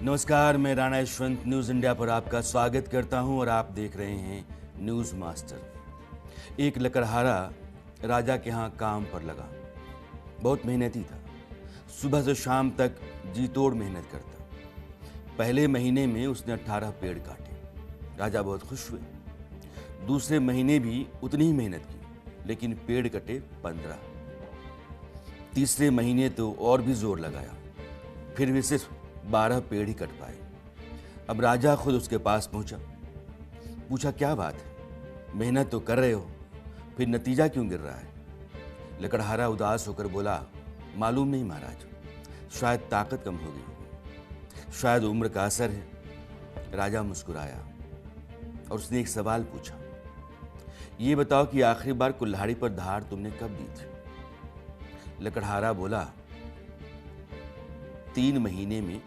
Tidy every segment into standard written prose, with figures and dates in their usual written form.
नमस्कार, मैं Rana Yashwant news India पर आपका स्वागत करता हूं और आप देख रहे हैं न्यूज़ मास्टर। एक लकड़हारा राजा के यहाँ काम पर लगा। बहुत मेहनती था, सुबह से शाम तक जी तोड़ मेहनत करता। पहले महीने में उसने 18 पेड़ काटे। राजा बहुत खुश हुए। दूसरे महीने भी उतनी ही मेहनत की, लेकिन पेड़ कटे 15। तीसरे महीने तो और भी जोर लगाया, फिर भी सिर्फ 12 पेड़ ही कट पाए। अब राजा खुद उसके पास पहुंचा, पूछा क्या बात है, मेहनत तो कर रहे हो, फिर नतीजा क्यों गिर रहा है? लकड़हारा उदास होकर बोला, मालूम नहीं महाराज, शायद ताकत कम हो गई होगी, शायद उम्र का असर है। राजा मुस्कुराया और उसने एक सवाल पूछा, ये बताओ कि आखिरी बार कुल्हाड़ी पर धार तुमने कब दी थी? लकड़हारा बोला, 3 महीने में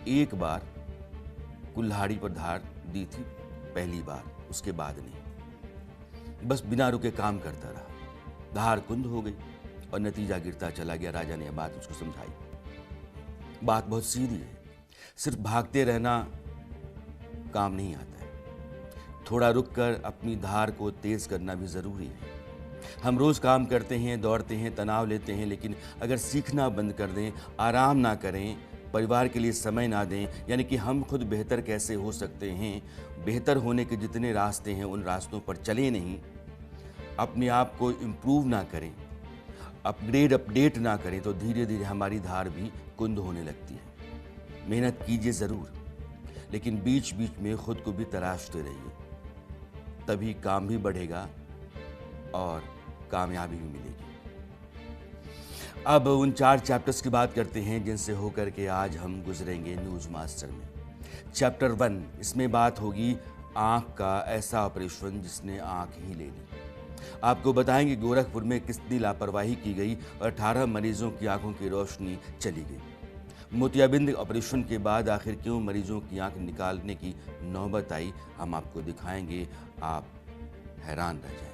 एक बार कुल्हाड़ी पर धार दी थी, पहली बार, उसके बाद नहीं। बस बिना रुके काम करता रहा। धार कुंद हो गई और नतीजा गिरता चला गया। राजा ने यह बात उसको समझाई। बात बहुत सीधी है, सिर्फ भागते रहना काम नहीं आता है, थोड़ा रुककर अपनी धार को तेज करना भी जरूरी है। हम रोज काम करते हैं, दौड़ते हैं, तनाव लेते हैं, लेकिन अगर सीखना बंद कर दें, आराम ना करें, परिवार के लिए समय ना दें, यानी कि हम खुद बेहतर कैसे हो सकते हैं, बेहतर होने के जितने रास्ते हैं उन रास्तों पर चलें नहीं, अपने आप को इम्प्रूव ना करें, अपडेट ना करें, तो धीरे धीरे हमारी धार भी कुंद होने लगती है। मेहनत कीजिए ज़रूर, लेकिन बीच बीच में खुद को भी तराशते रहिए, तभी काम भी बढ़ेगा और कामयाबी भी मिलेगी। अब उन 4 चैप्टर्स की बात करते हैं जिनसे होकर के आज हम गुजरेंगे न्यूज़ मास्टर में। चैप्टर 1, इसमें बात होगी आँख का ऐसा ऑपरेशन जिसने आँख ही ले ली। आपको बताएंगे गोरखपुर में कितनी लापरवाही की गई और 18 मरीजों की आंखों की रोशनी चली गई। मोतियाबिंद ऑपरेशन के बाद आखिर क्यों मरीजों की आंख निकालने की नौबत आई, हम आपको दिखाएंगे, आप हैरान रह जाएंगे।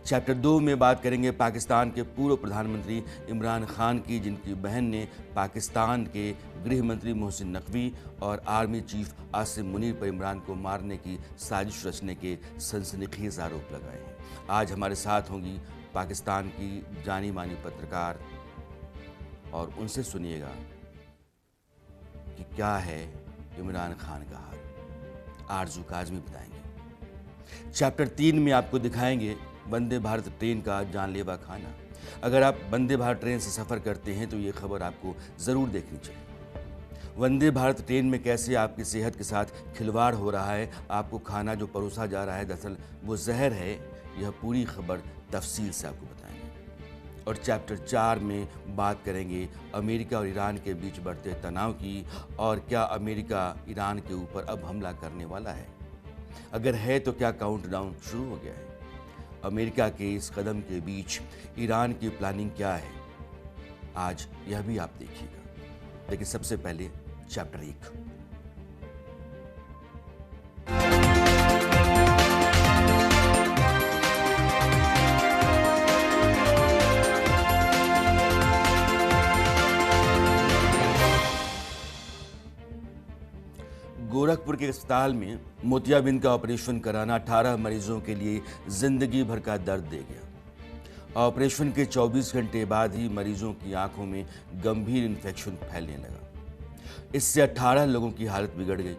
चैप्टर 2 में बात करेंगे पाकिस्तान के पूर्व प्रधानमंत्री इमरान खान की, जिनकी बहन ने पाकिस्तान के गृह मंत्री मोहसिन नकवी और आर्मी चीफ आसिम मुनीर पर इमरान को मारने की साजिश रचने के सनसनीखेज आरोप लगाए हैं। आज हमारे साथ होंगी पाकिस्तान की जानी मानी पत्रकार, और उनसे सुनिएगा कि क्या है इमरान खान का हाल। आरजू काजमी बताएंगे। चैप्टर 3 में आपको दिखाएंगे वंदे भारत ट्रेन का जानलेवा खाना। अगर आप वंदे भारत ट्रेन से सफ़र करते हैं तो ये खबर आपको ज़रूर देखनी चाहिए। वंदे भारत ट्रेन में कैसे आपकी सेहत के साथ खिलवाड़ हो रहा है, आपको खाना जो परोसा जा रहा है दरअसल वो जहर है, यह पूरी खबर तफसील से आपको बताएंगे। और चैप्टर 4 में बात करेंगे अमेरिका और ईरान के बीच बढ़ते तनाव की, और क्या अमेरिका ईरान के ऊपर अब हमला करने वाला है? अगर है तो क्या काउंटडाउन शुरू हो गया है? अमेरिका के इस कदम के बीच ईरान की प्लानिंग क्या है, आज यह भी आप देखिएगा। लेकिन सबसे पहले चैप्टर 1। गोरखपुर के अस्पताल में मोतियाबिंद का ऑपरेशन कराना 18 मरीजों के लिए जिंदगी भर का दर्द दे गया। ऑपरेशन के 24 घंटे बाद ही मरीजों की आंखों में गंभीर इन्फेक्शन फैलने लगा। इससे 18 लोगों की हालत बिगड़ गई।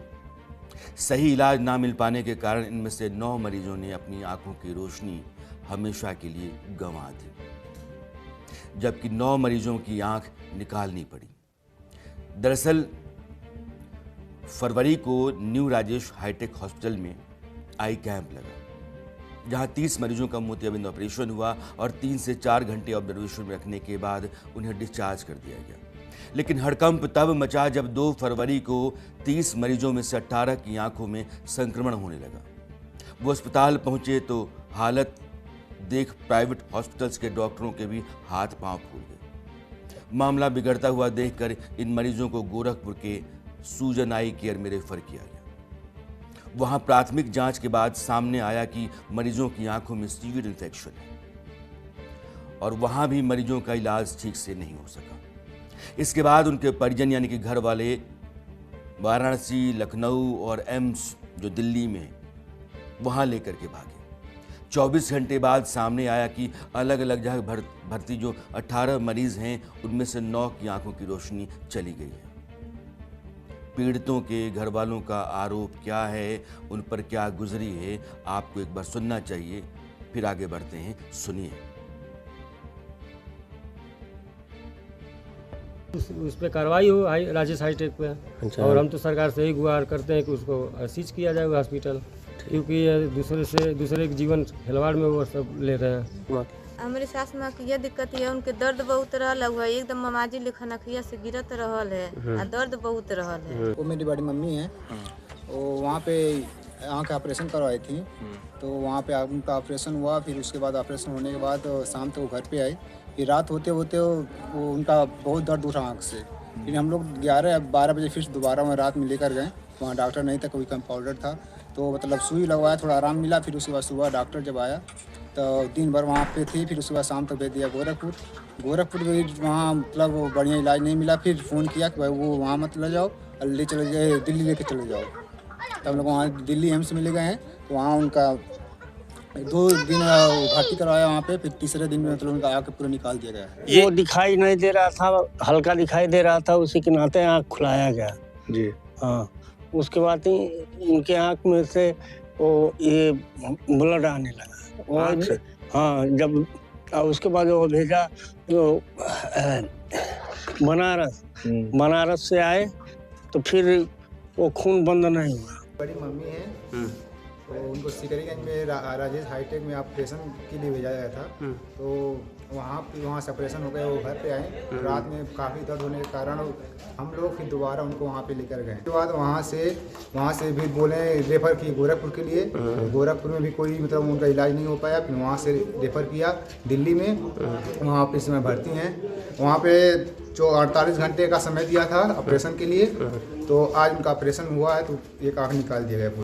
सही इलाज ना मिल पाने के कारण इनमें से 9 मरीजों ने अपनी आंखों की रोशनी हमेशा के लिए गंवा दी, जबकि 9 मरीजों की आंख निकालनी पड़ी। दरअसल फरवरी को न्यू राजेश हाईटेक हॉस्पिटल में आई कैंप लगा, जहां 30 मरीजों का मोतियाबिंद ऑपरेशन हुआ और 3 से 4 घंटे ऑब्जर्वेशन में रखने के बाद उन्हें डिस्चार्ज कर दिया गया। लेकिन हड़कंप तब मचा जब 2 फरवरी को 30 मरीजों में से 18 की आंखों में संक्रमण होने लगा। वो अस्पताल पहुंचे तो हालत देख प्राइवेट हॉस्पिटल्स के डॉक्टरों के भी हाथ पांव फूल गए। मामला बिगड़ता हुआ देखकर इन मरीजों को गोरखपुर के सूजन आई केयर में रेफर किया गया। वहां प्राथमिक जांच के बाद सामने आया कि मरीजों की आंखों में सीवियर इन्फेक्शन है और वहां भी मरीजों का इलाज ठीक से नहीं हो सका। इसके बाद उनके परिजन यानी कि घर वाले वाराणसी, लखनऊ और एम्स जो दिल्ली में, वहाँ लेकर के भागे। 24 घंटे बाद सामने आया कि अलग अलग जगह भर्ती जो 18 मरीज हैं उनमें से 9 की आंखों की रोशनी चली गई है। पीड़ितों के घर वालों का आरोप क्या है, उन पर क्या गुजरी है, आपको एक बार सुनना चाहिए, फिर आगे बढ़ते हैं, सुनिए। उस पर कार्रवाई हो राजेश हाईटेक पे। अच्छा। और हम तो सरकार से ही गुहार करते हैं कि उसको सीज किया जाए हॉस्पिटल, क्योंकि ये दूसरे के जीवन खिलवाड़ में वो सब ले रहे हैं। हमारी सास माँ की यह दिक्कत है, उनके दर्द बहुत रहल हुआ, एकदम ममाजी लिखा नखिया से गिरत रहल है, आ दर्द बहुत रहल है। वो मेरी बड़ी मम्मी है, वो वहाँ पे आँख का ऑपरेशन करवाई थी, तो वहाँ पे उनका ऑपरेशन हुआ। फिर उसके बाद ऑपरेशन होने के बाद शाम तक वो घर पे आई। फिर रात होते होते वो उनका बहुत दर्द उठा आँख से। फिर हम लोग 11-12 बजे फिर दोबारा वहाँ रात में लेकर गए। वहाँ डॉक्टर नहीं था, कोई कंपाउंडर था, तो मतलब सुई लगवाया, थोड़ा आराम मिला। फिर उसके बाद सुबह डॉक्टर जब आया तो दिन भर वहाँ पे थी। फिर उसके बाद शाम तक भेज दिया गोरखपुर में। वहाँ मतलब बढ़िया इलाज नहीं मिला। फिर फ़ोन किया कि भाई वो वहाँ मत ले जाओ, ले चले जाए दिल्ली लेके चले जाओ। तब हम लोग वहाँ दिल्ली एम्स में ले गए हैं, तो वहाँ उनका 2 दिन भर्ती करवाया वहाँ पे। फिर तीसरे दिन में मतलब उनका आँख पूरा निकाल दिया गया। वो दिखाई नहीं दे रहा था, हल्का दिखाई दे रहा था, उसी के नाते आँख खुलाया गया जी। हाँ, उसके बाद ही उनके आँख में से वो ये ब्लड आने लगा। हाँ, जब उसके बाद वो भेजा तो बनारस से आए, तो फिर वो खून बंद नहीं हुआ। बड़ी मम्मी है, तो उनको सिकरीगंज में राजेश हाईटेक में ऑपरेशन के लिए भेजा गया था। तो वहाँ से ऑपरेशन हो गया, वो घर पे आए। रात में काफ़ी दर्द होने के कारण हम लोग फिर दोबारा उनको वहाँ पे लेकर गए। उसके बाद वहाँ से भी बोले रेफ़र किए गोरखपुर के लिए। गोरखपुर में भी कोई मतलब उनका इलाज नहीं हो पाया। फिर वहाँ से रेफ़र किया दिल्ली में, वहाँ पे इस समय भर्ती हैं। वहाँ पे जो 48 घंटे का समय दिया था ऑपरेशन के लिए, तो आज उनका ऑपरेशन हुआ है, तो एक आँख निकाल दिया गया।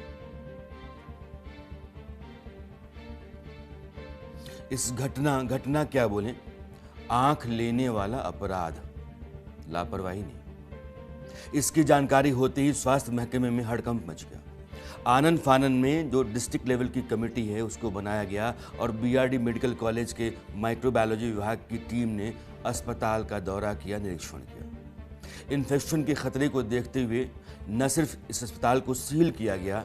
इस घटना क्या बोलें, आंख लेने वाला अपराध, लापरवाही नहीं। इसकी जानकारी होते ही स्वास्थ्य महकमे में हड़कंप मच गया। आनन फानन में जो डिस्ट्रिक्ट लेवल की कमेटी है उसको बनाया गया और बीआरडी मेडिकल कॉलेज के माइक्रोबायोलॉजी विभाग की टीम ने अस्पताल का दौरा किया, निरीक्षण किया। इन्फेक्शन के खतरे को देखते हुए न सिर्फ इस अस्पताल को सील किया गया,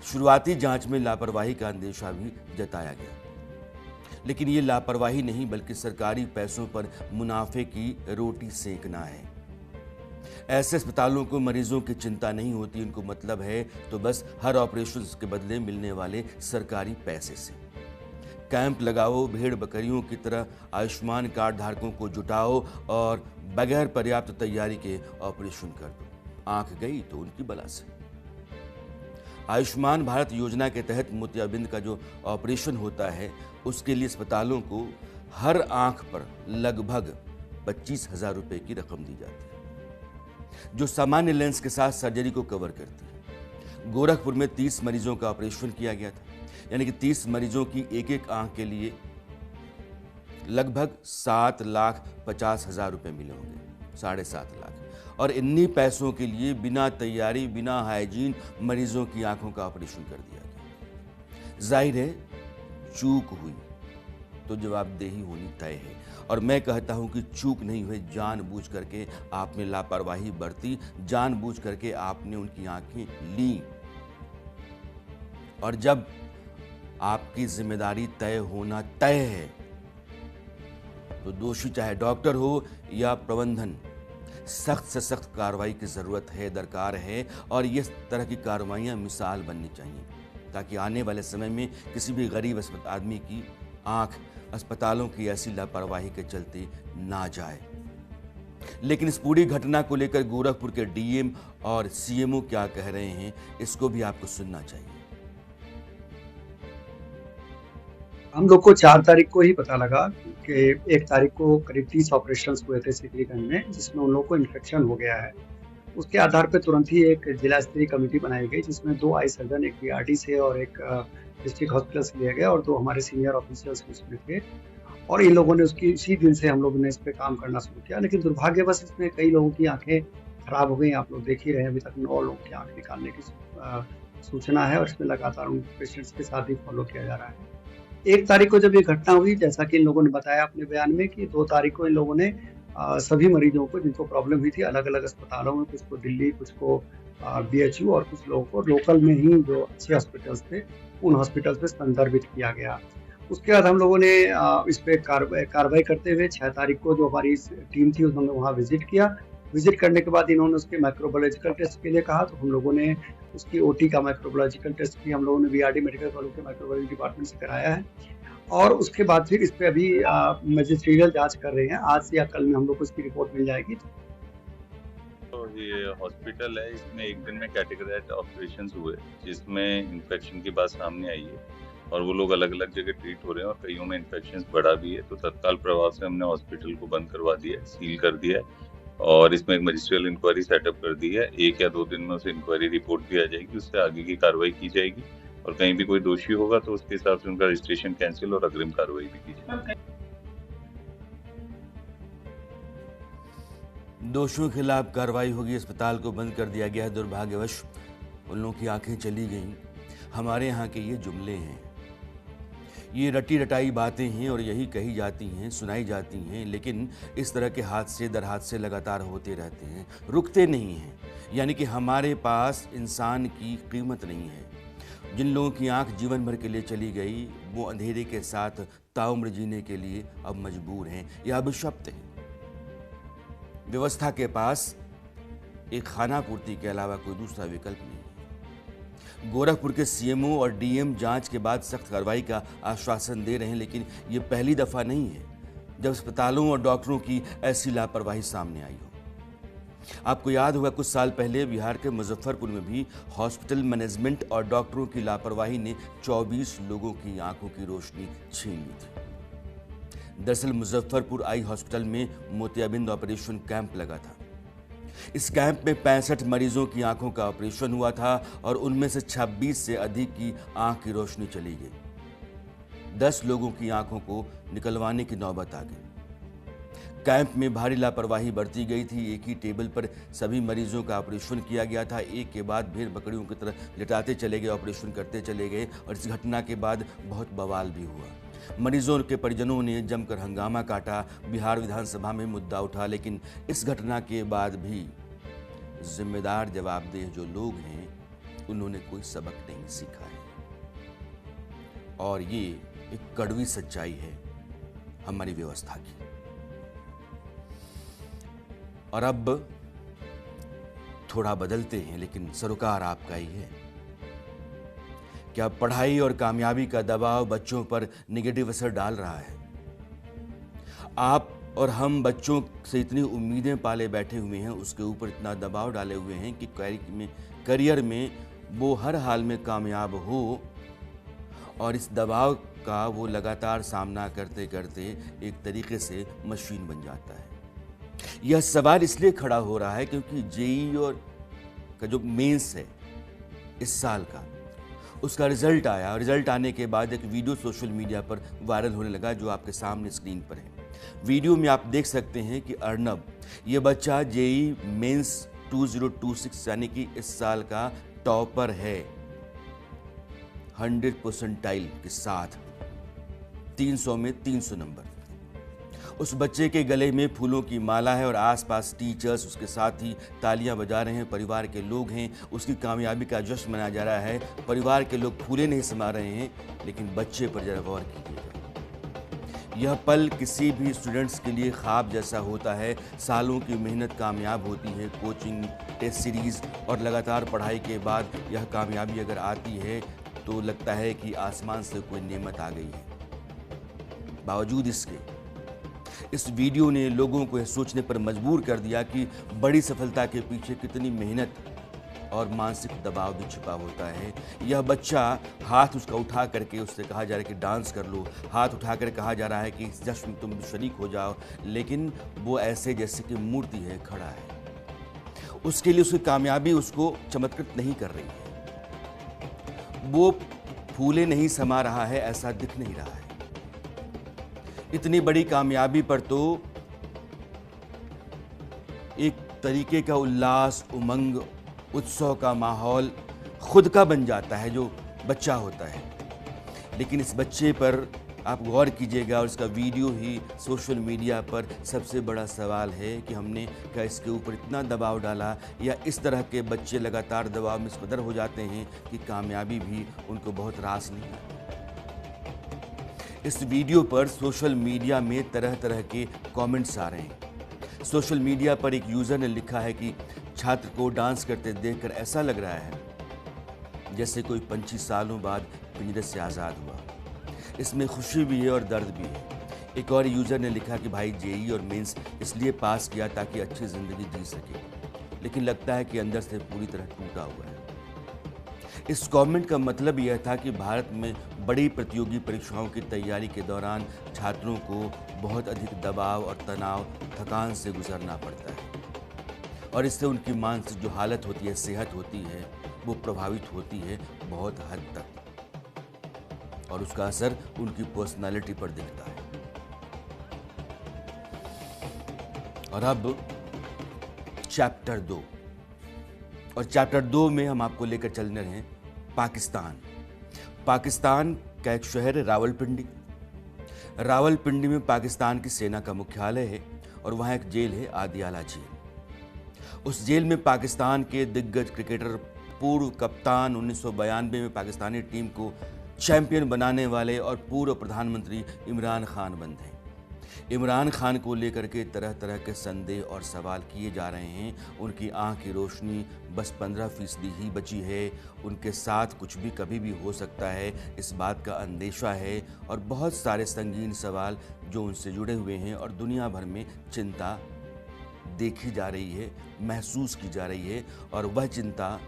शुरुआती जांच में लापरवाही का अंदेशा भी जताया गया। लेकिन ये लापरवाही नहीं बल्कि सरकारी पैसों पर मुनाफे की रोटी सेंकना है। ऐसे अस्पतालों को मरीजों की चिंता नहीं होती, उनको मतलब है तो बस हर ऑपरेशन के बदले मिलने वाले सरकारी पैसे से। कैंप लगाओ, भेड़ बकरियों की तरह आयुष्मान कार्ड धारकों को जुटाओ और बगैर पर्याप्त तैयारी के ऑपरेशन कर दो। आंख गई तो उनकी बला से। आयुष्मान भारत योजना के तहत मोतियाबिंद का जो ऑपरेशन होता है उसके लिए अस्पतालों को हर आंख पर लगभग 25,000 रुपए की रकम दी जाती है, जो सामान्य लेंस के साथ सर्जरी को कवर करती है। गोरखपुर में 30 मरीजों का ऑपरेशन किया गया था, यानी कि 30 मरीजों की एक आंख के लिए लगभग 7,50,000 रुपए मिले होंगे, 7.5 लाख। और इन्हीं पैसों के लिए बिना तैयारी, बिना हाइजीन मरीजों की आंखों का ऑपरेशन कर दिया गया। जाहिर है चूक हुई तो जवाबदेही होनी तय है, और मैं कहता हूं कि चूक नहीं हुई, जानबूझ करके आपने लापरवाही बरती, जानबूझ करके आपने उनकी आंखें ली। और जब आपकी जिम्मेदारी तय होना तय है तो दोषी चाहे डॉक्टर हो या प्रबंधन, सख्त से सख्त कार्रवाई की जरूरत है, दरकार है। और इस तरह की कार्रवाइयां मिसाल बननी चाहिए ताकि आने वाले समय में किसी भी गरीब आदमी की आंख अस्पतालों की ऐसी लापरवाही के चलते ना जाए। लेकिन इस पूरी घटना को लेकर गोरखपुर के डीएम और सीएमओ क्या कह रहे हैं, इसको भी आपको सुनना चाहिए। हम लोग को 4 तारीख को ही पता लगा कि 1 तारीख को करीब 30 ऑपरेशंस हुए थे सिकरीगंज में, जिसमें उन लोगों को इन्फेक्शन हो गया है। उसके आधार पर तुरंत ही एक जिला स्तरीय कमेटी बनाई गई, जिसमें 2 आई सर्जन, एक बीआरडी से और एक डिस्ट्रिक्ट हॉस्पिटल से लिए गए, और 2 हमारे सीनियर ऑफिसर्स उसमें थे। और इन लोगों ने उसकी इसी दिन से हम लोगों ने इस पे काम करना शुरू किया। लेकिन दुर्भाग्यवश इसमें कई लोगों की आंखें खराब हो गई। आप लोग देख ही रहे हैं, अभी तक 9 लोगों की आंख निकालने की सूचना है और इसमें लगातार उन पेशेंट्स के साथ ही फॉलो किया जा रहा है। 1 तारीख को जब ये घटना हुई, जैसा कि इन लोगों ने बताया अपने बयान में कि 2 तारीख को इन लोगों ने सभी मरीजों को जिनको प्रॉब्लम हुई थी अलग-अलग अस्पतालों में, कुछ को दिल्ली, कुछ को बीएचयू और कुछ लोगों को लोकल में ही जो अच्छे हॉस्पिटल्स थे उन हॉस्पिटल्स में संदर्भित किया गया। उसके बाद हम लोगों ने इस पे कार्रवाई करते हुए 6 तारीख को जो हमारी टीम थी उन्होंने वहाँ विजिट किया। विजिट करने के बाद इन्होंने उसके माइक्रोबायोलॉजिकल टेस्ट के लिए कहा, तो हम लोगों ने उसकी ओटी का माइक्रोबायोलॉजिकल टेस्ट भी हम लोगों ने बीआरडी मेडिकल कॉलेज के माइक्रोबायोलॉजी डिपार्टमेंट से कराया है और उसके बाद फिर इस पे अभी मजिस्ट्रियल जांच कर रहे हैं। आज या कल में हम लोग को इसकी रिपोर्ट मिल जाएगी। तो ये हॉस्पिटल है, इसमें एक दिन में कैटेगराइज्ड ऑपरेशंस हुए जिसमें इन्फेक्शन की बात सामने आई है और वो लोग अलग अलग जगह ट्रीट हो रहे हैं और कईयों में इन्फेक्शन बढ़ा भी है। तो तत्काल प्रभाव से हमने हॉस्पिटल को बंद करवा दिया है, सील कर दिया है और इसमें एक मजिस्ट्रियल इंक्वायरी सेटअप कर दी है। 1 या 2 दिन में उसे इंक्वायरी रिपोर्ट दी जाएगी, उससे आगे की कार्रवाई की जाएगी और कहीं भी कोई दोषी होगा तो उसके हिसाब से उनका रजिस्ट्रेशन कैंसिल और अग्रिम कार्रवाई भी की जाएगी। दोषियों के खिलाफ कार्रवाई होगी। अस्पताल को बंद कर दिया गया है। दुर्भाग्यवश उन लोगों की आंखें चली गईं। हमारे यहाँ के ये जुमले हैं, ये रटी रटाई बातें हैं और यही कही जाती हैं, सुनाई जाती हैं, लेकिन इस तरह के हादसे दर हादसे लगातार होते रहते हैं, रुकते नहीं हैं। यानी कि हमारे पास इंसान की कीमत नहीं है। जिन लोगों की आंख जीवन भर के लिए चली गई वो अंधेरे के साथ ताउम्र जीने के लिए अब मजबूर हैं। यह अभिशप्त है। व्यवस्था के पास एक खाना पूर्ति के अलावा कोई दूसरा विकल्प नहीं है। गोरखपुर के सीएमओ और डीएम जांच के बाद सख्त कार्रवाई का आश्वासन दे रहे हैं, लेकिन ये पहली दफा नहीं है जब अस्पतालों और डॉक्टरों की ऐसी लापरवाही सामने आई हो। आपको याद होगा कुछ साल पहले बिहार के मुजफ्फरपुर में भी हॉस्पिटल मैनेजमेंट और डॉक्टरों की लापरवाही ने 24 लोगों की आंखों की रोशनी छीन ली थी। दरअसल मुजफ्फरपुर आई हॉस्पिटल में मोतियाबिंद ऑपरेशन कैंप लगा था। इस कैंप में 65 मरीजों की आंखों का ऑपरेशन हुआ था और उनमें से 26 से अधिक की आंख की रोशनी चली गई। 10 लोगों की आंखों को निकलवाने की नौबत आ गई। कैंप में भारी लापरवाही बरती गई थी। एक ही टेबल पर सभी मरीजों का ऑपरेशन किया गया था। एक के बाद भेड़ बकरियों की तरह लिटाते चले गए, ऑपरेशन करते चले गए और इस घटना के बाद बहुत बवाल भी हुआ। मरीजों के परिजनों ने जमकर हंगामा काटा। बिहार विधानसभा में मुद्दा उठा, लेकिन इस घटना के बाद भी जिम्मेदार जवाबदेह जो लोग हैं उन्होंने कोई सबक नहीं सीखा है और ये एक कड़वी सच्चाई है हमारी व्यवस्था की। और अब थोड़ा बदलते हैं, लेकिन सरोकार आपका ही है। क्या पढ़ाई और कामयाबी का दबाव बच्चों पर नेगेटिव असर डाल रहा है? आप और हम बच्चों से इतनी उम्मीदें पाले बैठे हुए हैं, उसके ऊपर इतना दबाव डाले हुए हैं कि करियर में वो हर हाल में कामयाब हो और इस दबाव का वो लगातार सामना करते करते एक तरीके से मशीन बन जाता है। यह सवाल इसलिए खड़ा हो रहा है क्योंकि जेईई और का जो मेंस है इस साल का, उसका रिजल्ट आया। रिजल्ट आने के बाद एक वीडियो सोशल मीडिया पर वायरल होने लगा जो आपके सामने स्क्रीन पर है। वीडियो में आप देख सकते हैं कि अर्नब, ये बच्चा जेईई मेंस 2026 यानी कि इस साल का टॉपर है 100 परसेंटाइल के साथ, 300 में 300 नंबर। उस बच्चे के गले में फूलों की माला है और आसपास टीचर्स उसके साथ ही तालियां बजा रहे हैं, परिवार के लोग हैं। उसकी कामयाबी का जश्न मनाया जा रहा है। परिवार के लोग फूले नहीं समा रहे हैं, लेकिन बच्चे पर जरा गौर कीजिएगा। यह पल किसी भी स्टूडेंट्स के लिए ख्वाब जैसा होता है। सालों की मेहनत कामयाब होती है, कोचिंग, टेस्ट सीरीज और लगातार पढ़ाई के बाद यह कामयाबी अगर आती है तो लगता है कि आसमान से कोई नेमत आ गई है। बावजूद इसके इस वीडियो ने लोगों को यह सोचने पर मजबूर कर दिया कि बड़ी सफलता के पीछे कितनी मेहनत और मानसिक दबाव भी छिपा होता है। यह बच्चा, हाथ उसका उठा करके उससे कहा जा रहा है कि डांस कर लो, हाथ उठाकर कहा जा रहा है कि इस जश्न में तुम शरीक हो जाओ, लेकिन वो ऐसे जैसे कि मूर्ति है, खड़ा है। उसके लिए उसकी कामयाबी उसको चमत्कृत नहीं कर रही है। वो फूले नहीं समा रहा है, ऐसा दिख नहीं रहा है। इतनी बड़ी कामयाबी पर तो एक तरीके का उल्लास, उमंग, उत्सव का माहौल खुद का बन जाता है जो बच्चा होता है। लेकिन इस बच्चे पर आप गौर कीजिएगा और इसका वीडियो ही सोशल मीडिया पर सबसे बड़ा सवाल है कि हमने क्या इसके ऊपर इतना दबाव डाला, या इस तरह के बच्चे लगातार दबाव में इस कदर हो जाते हैं कि कामयाबी भी उनको बहुत रास नहीं आती। इस वीडियो पर सोशल मीडिया में तरह तरह के कमेंट्स आ रहे हैं। सोशल मीडिया पर एक यूज़र ने लिखा है कि छात्र को डांस करते देखकर ऐसा लग रहा है जैसे कोई 25 सालों बाद पिंजरे से आज़ाद हुआ। इसमें खुशी भी है और दर्द भी है। एक और यूज़र ने लिखा कि भाई जेईई और मेंस इसलिए पास किया ताकि अच्छी ज़िंदगी जी सके, लेकिन लगता है कि अंदर से पूरी तरह टूटा हुआ है। इस कमेंट का मतलब यह था कि भारत में बड़ी प्रतियोगी परीक्षाओं की तैयारी के दौरान छात्रों को बहुत अधिक दबाव और तनाव, थकान से गुजरना पड़ता है और इससे उनकी मानसिक जो हालत होती है, सेहत होती है, वो प्रभावित होती है बहुत हद तक और उसका असर उनकी पर्सनालिटी पर दिखता है। और अब चैप्टर 2, और चैप्टर 2 में हम आपको लेकर चलने रहे हैं पाकिस्तान। पाकिस्तान का एक शहर है रावलपिंडी। रावलपिंडी में पाकिस्तान की सेना का मुख्यालय है और वहाँ एक जेल है, आदियाला जेल। उस जेल में पाकिस्तान के दिग्गज क्रिकेटर, पूर्व कप्तान, 1992 में पाकिस्तानी टीम को चैंपियन बनाने वाले और पूर्व प्रधानमंत्री इमरान खान बंद हैं। इमरान खान को लेकर के तरह तरह के संदेह और सवाल किए जा रहे हैं। उनकी आंख की रोशनी बस 15% ही बची है। उनके साथ कुछ भी कभी भी हो सकता है, इस बात का अंदेशा है और बहुत सारे संगीन सवाल जो उनसे जुड़े हुए हैं और दुनिया भर में चिंता देखी जा रही है, महसूस की जा रही है और वह चिंता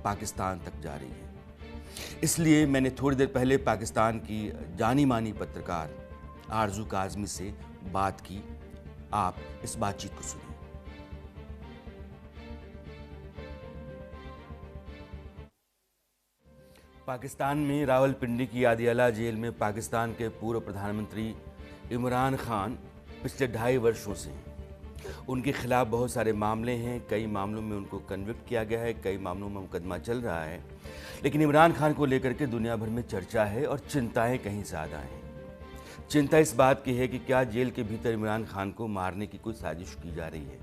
पाकिस्तान तक जा रही है। इसलिए मैंने थोड़ी देर पहले पाकिस्तान की जानी मानी पत्रकार आरजू काज़मी से बात की। आप इस बातचीत को सुनिए। पाकिस्तान में रावलपिंडी की आदियाला जेल में पाकिस्तान के पूर्व प्रधानमंत्री इमरान खान पिछले 2.5 वर्षों से हैं। उनके खिलाफ बहुत सारे मामले हैं, कई मामलों में उनको कन्विक्ट किया गया है, कई मामलों में मुकदमा चल रहा है। लेकिन इमरान खान को लेकर के दुनिया भर में चर्चा है और चिंताएं कहीं ज़्यादा हैं। चिंता इस बात की है कि क्या जेल के भीतर इमरान खान को मारने की कोई साजिश की जा रही है।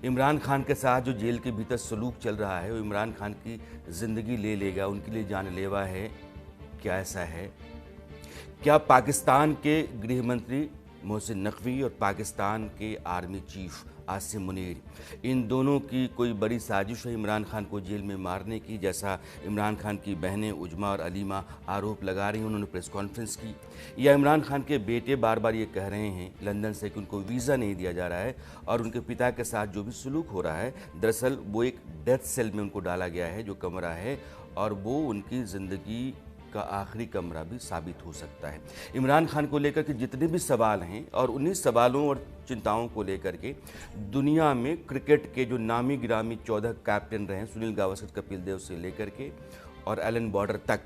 इमरान खान के साथ जो जेल के भीतर सलूक चल रहा है वो इमरान खान की ज़िंदगी ले लेगा, उनके लिए जानलेवा है। क्या ऐसा है? क्या पाकिस्तान के गृह मंत्री मोहसिन नकवी और पाकिस्तान के आर्मी चीफ आसिम मुनीर, इन दोनों की कोई बड़ी साजिश है इमरान खान को जेल में मारने की, जैसा इमरान खान की बहनें उजमा और अलीमा आरोप लगा रही हैं? उन्होंने प्रेस कॉन्फ्रेंस की। या इमरान खान के बेटे बार बार ये कह रहे हैं लंदन से कि उनको वीज़ा नहीं दिया जा रहा है और उनके पिता के साथ जो भी सलूक हो रहा है, दरअसल वो एक डेथ सेल में उनको डाला गया है, जो कमरा है, और वो उनकी ज़िंदगी का आखिरी कमरा भी साबित हो सकता है। इमरान खान को लेकर के जितने भी सवाल हैं और उन्हीं सवालों और चिंताओं को लेकर के दुनिया में क्रिकेट के जो नामी गिरामी 14 कैप्टन रहे हैं, सुनील गावस्कर, कपिल देव से लेकर के और एलन बॉर्डर तक,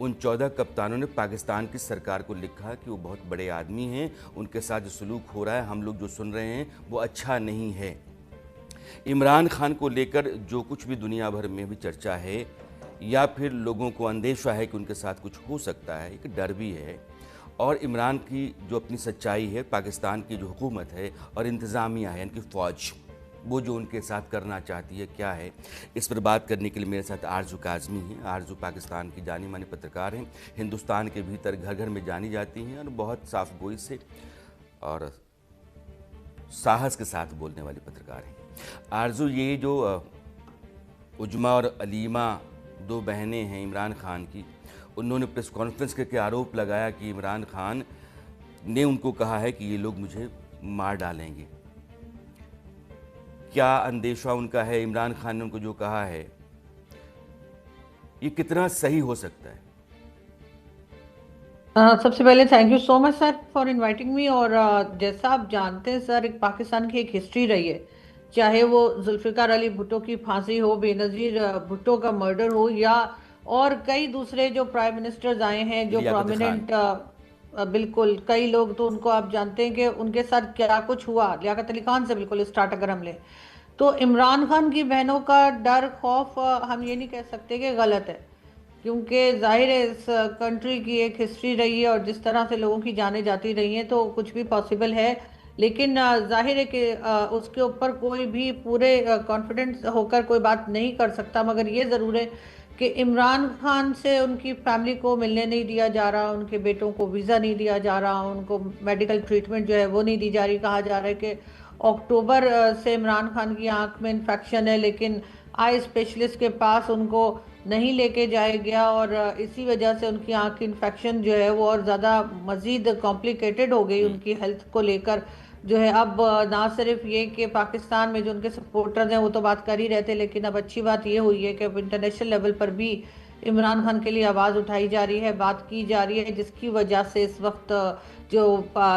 उन 14 कप्तानों ने पाकिस्तान की सरकार को लिखा कि वो बहुत बड़े आदमी हैं, उनके साथ जो सलूक हो रहा है, हम लोग जो सुन रहे हैं वो अच्छा नहीं है। इमरान खान को लेकर जो कुछ भी दुनिया भर में भी चर्चा है या फिर लोगों को अंदेशा है कि उनके साथ कुछ हो सकता है, एक डर भी है। और इमरान की जो अपनी सच्चाई है, पाकिस्तान की जो हुकूमत है और इंतज़ामिया है, इनकी फ़ौज, वो जो उनके साथ करना चाहती है क्या है, इस पर बात करने के लिए मेरे साथ आरजू काज़मी हैं। आरजू पाकिस्तान की जानी मानी पत्रकार हैं, हिंदुस्तान के भीतर घर घर में जानी जाती हैं और बहुत साफ गोई से और साहस के साथ बोलने वाली पत्रकार हैं। आरजू, ये जो उजमा और अलीमा 2 बहनें हैं इमरान खान की, उन्होंने प्रेस कॉन्फ्रेंस करके आरोप लगाया कि इमरान खान ने उनको कहा है कि ये लोग मुझे मार डालेंगे। क्या अंदेशा उनका है? इमरान खान ने उनको जो कहा है ये कितना सही हो सकता है? सबसे पहले thank you so much sir for inviting me. और जैसा आप जानते हैं सर, एक पाकिस्तान की एक हिस्ट्री रही है, चाहे वो जुल्फ़िकार अली भुट्टो की फांसी हो, बेनज़ीर भुट्टो का मर्डर हो, या और कई दूसरे जो प्राइम मिनिस्टर्स आए हैं, जो प्रोमिनेंट बिल्कुल कई लोग तो उनको आप जानते हैं कि उनके साथ क्या कुछ हुआ, लियाकत अली खान से बिल्कुल स्टार्ट अगर हम लें तो इमरान खान की बहनों का डर खौफ हम ये नहीं कह सकते कि गलत है, क्योंकि जाहिर है इस कंट्री की एक हिस्ट्री रही है और जिस तरह से लोगों की जानें जाती रही हैं तो कुछ भी पॉसिबल है। लेकिन जाहिर है कि उसके ऊपर कोई भी पूरे कॉन्फिडेंस होकर कोई बात नहीं कर सकता, मगर ये ज़रूर है कि इमरान खान से उनकी फैमिली को मिलने नहीं दिया जा रहा, उनके बेटों को वीज़ा नहीं दिया जा रहा, उनको मेडिकल ट्रीटमेंट जो है वो नहीं दी जा रही। कहा जा रहा है कि अक्टूबर से इमरान खान की आंख में इन्फेक्शन है, लेकिन आई स्पेशलिस्ट के पास उनको नहीं लेके जाया गया और इसी वजह से उनकी आंख की इन्फेक्शन जो है वो और ज़्यादा मज़ीद कॉम्प्लिकेटेड हो गई उनकी हेल्थ को लेकर जो है। अब ना सिर्फ ये कि पाकिस्तान में जो उनके सपोर्टर्स हैं वो तो बात कर ही रहते, लेकिन अब अच्छी बात ये हुई है कि अब इंटरनेशनल लेवल पर भी इमरान खान के लिए आवाज़ उठाई जा रही है, बात की जा रही है, जिसकी वजह से इस वक्त जो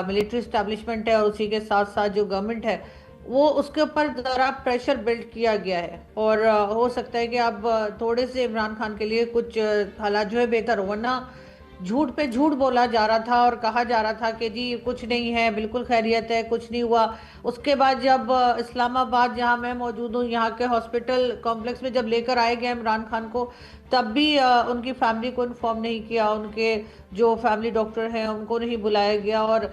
मिलिट्री इस्टेब्लिशमेंट है और उसी के साथ साथ जो गवर्नमेंट है वो उसके ऊपर ज़रा प्रेशर बिल्ड किया गया है और हो सकता है कि अब थोड़े से इमरान खान के लिए कुछ हालात जो है बेहतर हो, वरना झूठ पे झूठ बोला जा रहा था और कहा जा रहा था कि जी कुछ नहीं है, बिल्कुल खैरियत है, कुछ नहीं हुआ। उसके बाद जब इस्लामाबाद जहां मैं मौजूद हूँ यहाँ के हॉस्पिटल कॉम्प्लेक्स में जब लेकर आए गए इमरान खान को, तब भी उनकी फैमिली को इन्फॉर्म नहीं किया, उनके जो फैमिली डॉक्टर हैं उनको नहीं बुलाया गया और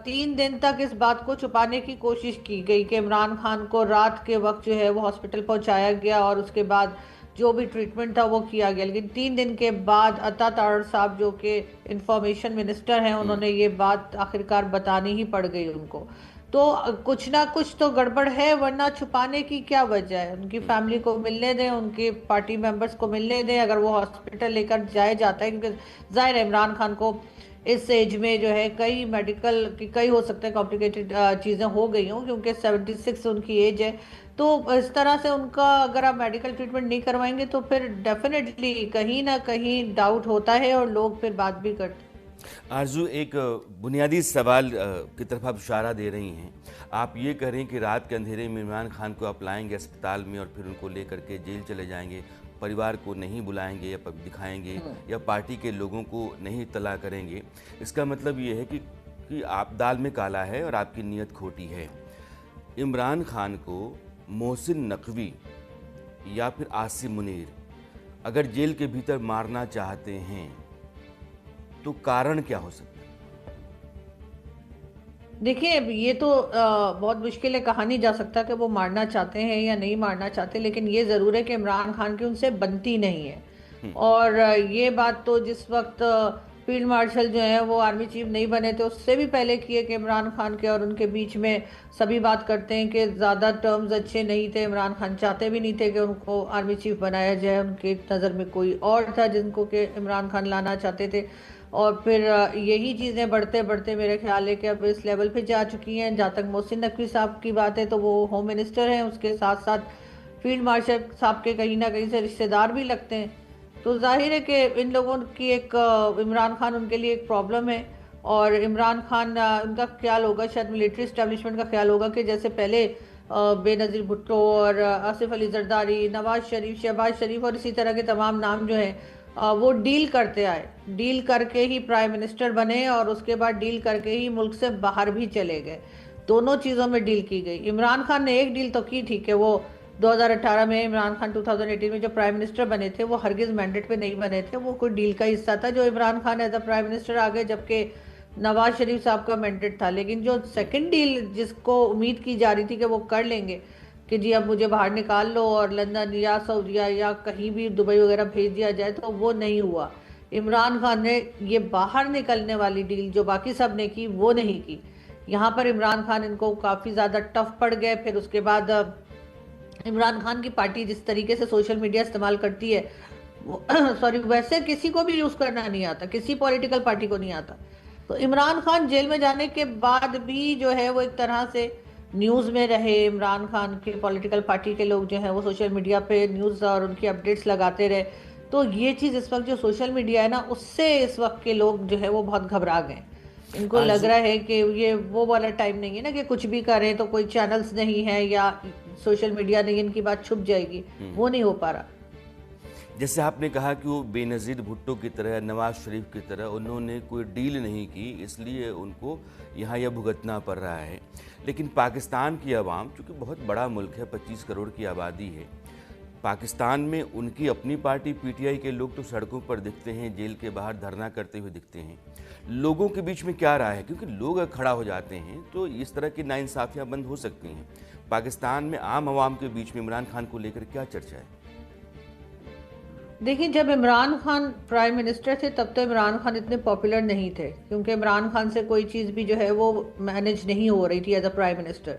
3 दिन तक इस बात को छुपाने की कोशिश की गई कि इमरान खान को रात के वक्त जो है वो हॉस्पिटल पहुंचाया गया और उसके बाद जो भी ट्रीटमेंट था वो किया गया। लेकिन 3 दिन के बाद अता तारड़ साहब जो कि इंफॉर्मेशन मिनिस्टर हैं उन्होंने ये बात आखिरकार बतानी ही पड़ गई उनको। तो कुछ ना कुछ तो गड़बड़ है, वरना छुपाने की क्या वजह है। उनकी फैमिली को मिलने दें, उनके पार्टी मेंबर्स को मिलने दें, अगर वो हॉस्पिटल लेकर जाया जाता है, क्योंकि जाहिर है इमरान खान को इस एज में जो है कई मेडिकल की कई हो सकते हैं कॉम्प्लिकेटेड चीज़ें हो गई हों, क्योंकि 76 उनकी एज है। तो इस तरह से उनका अगर आप मेडिकल ट्रीटमेंट नहीं करवाएंगे तो फिर डेफिनेटली कहीं ना कहीं डाउट होता है और लोग फिर बात भी करते हैं। आरजू, एक बुनियादी सवाल की तरफ आप इशारा दे रही हैं। आप ये कह रही हैं कि रात के अंधेरे में इमरान खान को आप लाएंगे अस्पताल में और फिर उनको लेकर के जेल चले जाएंगे, परिवार को नहीं बुलाएंगे या दिखाएंगे या पार्टी के लोगों को नहीं इत्तला करेंगे। इसका मतलब ये है कि आप दाल में काला है और आपकी नीयत खोटी है। इमरान खान को मोहसिन नकवी या फिर आसिम मुनीर अगर जेल के भीतर मारना चाहते हैं तो कारण क्या हो सकता है? देखिए ये तो बहुत मुश्किल है, कहा नहीं जा सकता कि वो मारना चाहते हैं या नहीं मारना चाहते, लेकिन ये ज़रूर है कि इमरान खान की उनसे बनती नहीं है। और ये बात तो जिस वक्त फील्ड मार्शल जो है वो आर्मी चीफ नहीं बने थे उससे भी पहले किए कि इमरान खान के और उनके बीच में सभी बात करते हैं कि ज़्यादा टर्म्स अच्छे नहीं थे। इमरान खान चाहते भी नहीं थे कि उनको आर्मी चीफ बनाया जाए, उनकी नज़र में कोई और था जिनको कि इमरान खान लाना चाहते थे। और फिर यही चीज़ें बढ़ते बढ़ते मेरे ख्याल है कि अब इस लेवल पे जा चुकी हैं। जहाँ तक मोहसिन नकवी साहब की बात है तो वो होम मिनिस्टर हैं, उसके साथ साथ फील्ड मार्शल साहब के कहीं ना कहीं से रिश्तेदार भी लगते हैं। तो जाहिर है कि इन लोगों की एक इमरान खान उनके लिए एक प्रॉब्लम है। और इमरान खान उनका ख्याल होगा, शायद मिलिट्री इस्टेब्लिशमेंट का ख्याल होगा कि जैसे पहले बेनज़ीर भुट्टो और आसिफ अली जरदारी, नवाज शरीफ, शहबाज शरीफ और इसी तरह के तमाम नाम जो हैं वो डील करते आए, डील करके ही प्राइम मिनिस्टर बने और उसके बाद डील करके ही मुल्क से बाहर भी चले गए। दोनों चीज़ों में डील की गई। इमरान खान ने एक डील तो की, ठीक है, वो 2018 में इमरान खान 2018 में जो प्राइम मिनिस्टर बने थे वो हरगिज़ मैंडेट पे नहीं बने थे, वो कोई डील का हिस्सा था जो Imran Khan as a prime minister आ गए, जबकि नवाज शरीफ साहब का मैंडेट था। लेकिन जो सेकंड डील जिसको उम्मीद की जा रही थी कि वो कर लेंगे कि जी अब मुझे बाहर निकाल लो और लंदन या सऊदीया या कहीं भी दुबई वगैरह भेज दिया जाए, तो वो नहीं हुआ। इमरान खान ने ये बाहर निकलने वाली डील जो बाकी सब ने की वो नहीं की। यहाँ पर इमरान खान इनको काफ़ी ज़्यादा टफ पड़ गए। फिर उसके बाद इमरान खान की पार्टी जिस तरीके से सोशल मीडिया इस्तेमाल करती है सॉरी वैसे किसी को भी यूज़ करना नहीं आता, किसी पॉलिटिकल पार्टी को नहीं आता। तो इमरान खान जेल में जाने के बाद भी जो है वो एक तरह से न्यूज़ में रहे। इमरान खान के पॉलिटिकल पार्टी के लोग जो हैं वो सोशल मीडिया पे न्यूज़ और उनकी अपडेट्स लगाते रहे। तो ये चीज़ इस वक्त जो सोशल मीडिया है ना, उससे इस वक्त के लोग जो है वो बहुत घबरा गए। इनको लग रहा है कि ये वो वाला टाइम नहीं है ना कि कुछ भी करें तो कोई चैनल्स नहीं है या सोशल मीडिया नहीं, इनकी बात छुप जाएगी, वो नहीं हो पा रहा। जैसे आपने कहा कि वो बेनज़ीर भुट्टो की तरह, नवाज शरीफ की तरह उन्होंने कोई डील नहीं की, इसलिए उनको यहाँ यह भुगतना पड़ रहा है। लेकिन पाकिस्तान की आवाम, चूँकि बहुत बड़ा मुल्क है, 25 करोड़ की आबादी है, पाकिस्तान में उनकी अपनी पार्टी पीटीआई के लोग तो सड़कों पर दिखते हैं, जेल के बाहर धरना करते हुए दिखते हैं। लोगों के बीच में क्या राय है? क्योंकि लोग अगर खड़ा हो जाते हैं तो इस तरह की नाइंसाफियाँ बंद हो सकती हैं। पाकिस्तान में आम आवाम के बीच में इमरान खान को लेकर क्या चर्चा है? देखिए, जब इमरान खान प्राइम मिनिस्टर थे तब तो इमरान खान इतने पॉपुलर नहीं थे, क्योंकि इमरान खान से कोई चीज़ भी जो है वो मैनेज नहीं हो रही थी एज अ प्राइम मिनिस्टर।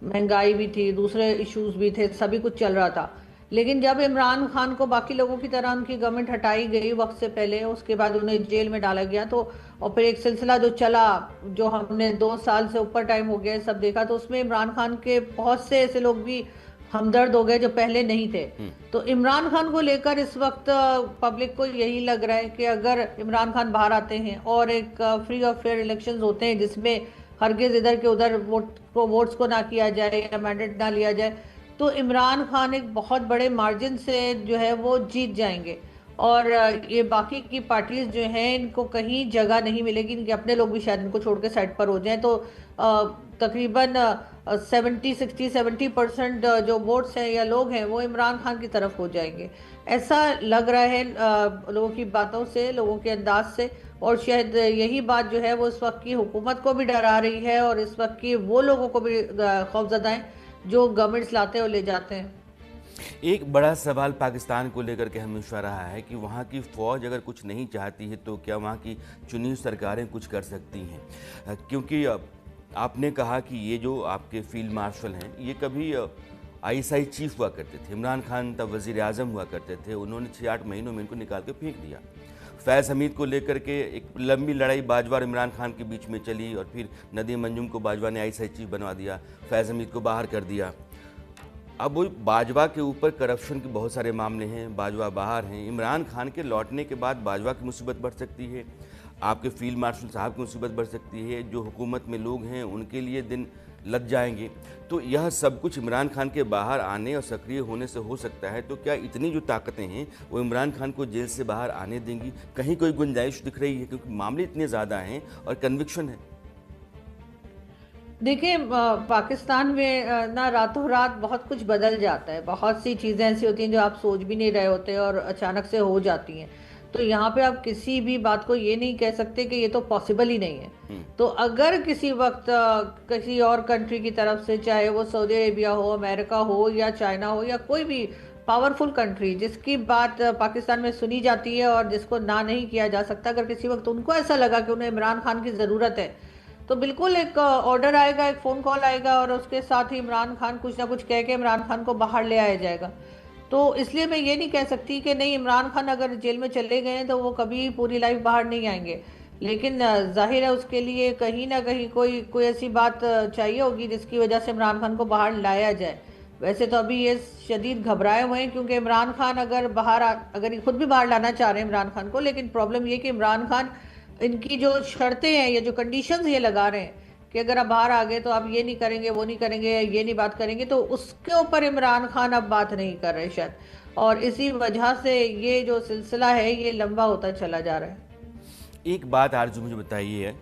महंगाई भी थी, दूसरे इश्यूज भी थे, सभी कुछ चल रहा था। लेकिन जब इमरान खान को बाकी लोगों की तरह उनकी गवर्नमेंट हटाई गई वक्त से पहले, उसके बाद उन्हें जेल में डाला गया, तो और फिर एक सिलसिला जो चला, जो हमने 2 साल से ऊपर टाइम हो गया सब देखा, तो उसमें इमरान खान के बहुत से ऐसे लोग भी हमदर्द हो गए जो पहले नहीं थे। तो इमरान खान को लेकर इस वक्त पब्लिक को यही लग रहा है कि अगर इमरान खान बाहर आते हैं और एक फ्री और फेयर इलेक्शंस होते हैं जिसमें हरगिज इधर के उधर वोट्स को ना किया जाए या मैंडेट ना लिया जाए, तो इमरान खान एक बहुत बड़े मार्जिन से जो है वो जीत जाएंगे। और ये बाकी की पार्टीज जो हैं इनको कहीं जगह नहीं मिलेगी, इनके अपने लोग भी शायद इनको छोड़ के साइड पर हो जाएं, तो तकरीबन 70% जो वोट्स हैं या लोग हैं वो इमरान खान की तरफ हो जाएंगे, ऐसा लग रहा है लोगों की बातों से, लोगों के अंदाज से। और शायद यही बात जो है वो इस वक्त की हुकूमत को भी डरा रही है और इस वक्त की वो लोगों को भी खौफजदा हैं जो गवर्नमेंट्स लाते और ले जाते हैं। एक बड़ा सवाल पाकिस्तान को लेकर के हमेशा रहा है कि वहाँ की फ़ौज अगर कुछ नहीं चाहती है तो क्या वहाँ की चुनी हुई सरकारें कुछ कर सकती हैं? क्योंकि आपने कहा कि ये जो आपके फील्ड मार्शल हैं ये कभी आईएसआई चीफ हुआ करते थे, इमरान खान तब वज़ीर आज़म हुआ करते थे, उन्होंने 6-8 महीनों में इनको निकाल के फेंक दिया। फैज़ हमीद को लेकर के एक लंबी लड़ाई बाजवा और इमरान खान के बीच में चली और फिर नदीम अंजुम को बाजवा ने आईएसआई चीफ बनवा दिया, फैज़ हमीद को बाहर कर दिया। अब वो बाजवा के ऊपर करप्शन के बहुत सारे मामले हैं, बाजवा बाहर हैं। इमरान खान के लौटने के बाद बाजवा की मुसीबत बढ़ सकती है, आपके फील्ड मार्शल साहब की मुसीबत बढ़ सकती है, जो हुकूमत में लोग हैं उनके लिए दिन लग जाएंगे। तो यह सब कुछ इमरान खान के बाहर आने और सक्रिय होने से हो सकता है। तो क्या इतनी जो ताकतें हैं वो इमरान खान को जेल से बाहर आने देंगी? कहीं कोई गुंजाइश दिख रही है? क्योंकि मामले इतने ज़्यादा हैं और कन्विक्शन है। देखिए, पाकिस्तान में ना रातों रात बहुत कुछ बदल जाता है, बहुत सी चीज़ें ऐसी होती हैं जो आप सोच भी नहीं रहे होते और अचानक से हो जाती हैं। तो यहाँ पे आप किसी भी बात को ये नहीं कह सकते कि ये तो पॉसिबल ही नहीं है। तो अगर किसी वक्त किसी और कंट्री की तरफ से, चाहे वो सऊदी अरेबिया हो, अमेरिका हो या चाइना हो या कोई भी पावरफुल कंट्री जिसकी बात पाकिस्तान में सुनी जाती है और जिसको ना नहीं किया जा सकता, अगर किसी वक्त उनको ऐसा लगा कि उन्हें इमरान खान की ज़रूरत है, तो बिल्कुल एक ऑर्डर आएगा, एक फ़ोन कॉल आएगा और उसके साथ ही इमरान खान कुछ ना कुछ कह के इमरान खान को बाहर ले आया जाएगा। तो इसलिए मैं ये नहीं कह सकती कि नहीं, इमरान खान अगर जेल में चले गए हैं तो वो कभी पूरी लाइफ बाहर नहीं आएंगे, लेकिन जाहिर है उसके लिए कहीं ना कहीं कोई ऐसी बात चाहिए होगी जिसकी वजह से इमरान खान को बाहर लाया जाए। वैसे तो अभी ये शदीद घबराए हुए हैं, क्योंकि इमरान खान अगर अगर खुद भी बाहर लाना चाह रहे हैं इमरान खान को, लेकिन प्रॉब्लम ये कि इमरान खान इनकी जो शर्तें हैं या जो कंडीशंस ये लगा रहे हैं कि अगर आप बाहर आ गए तो आप ये नहीं करेंगे, वो नहीं करेंगे, ये नहीं बात करेंगे, तो उसके ऊपर इमरान खान अब बात नहीं कर रहे शायद, और इसी वजह से ये जो सिलसिला है ये लंबा होता चला जा रहा है। एक बात आरजू मुझे बताइए है,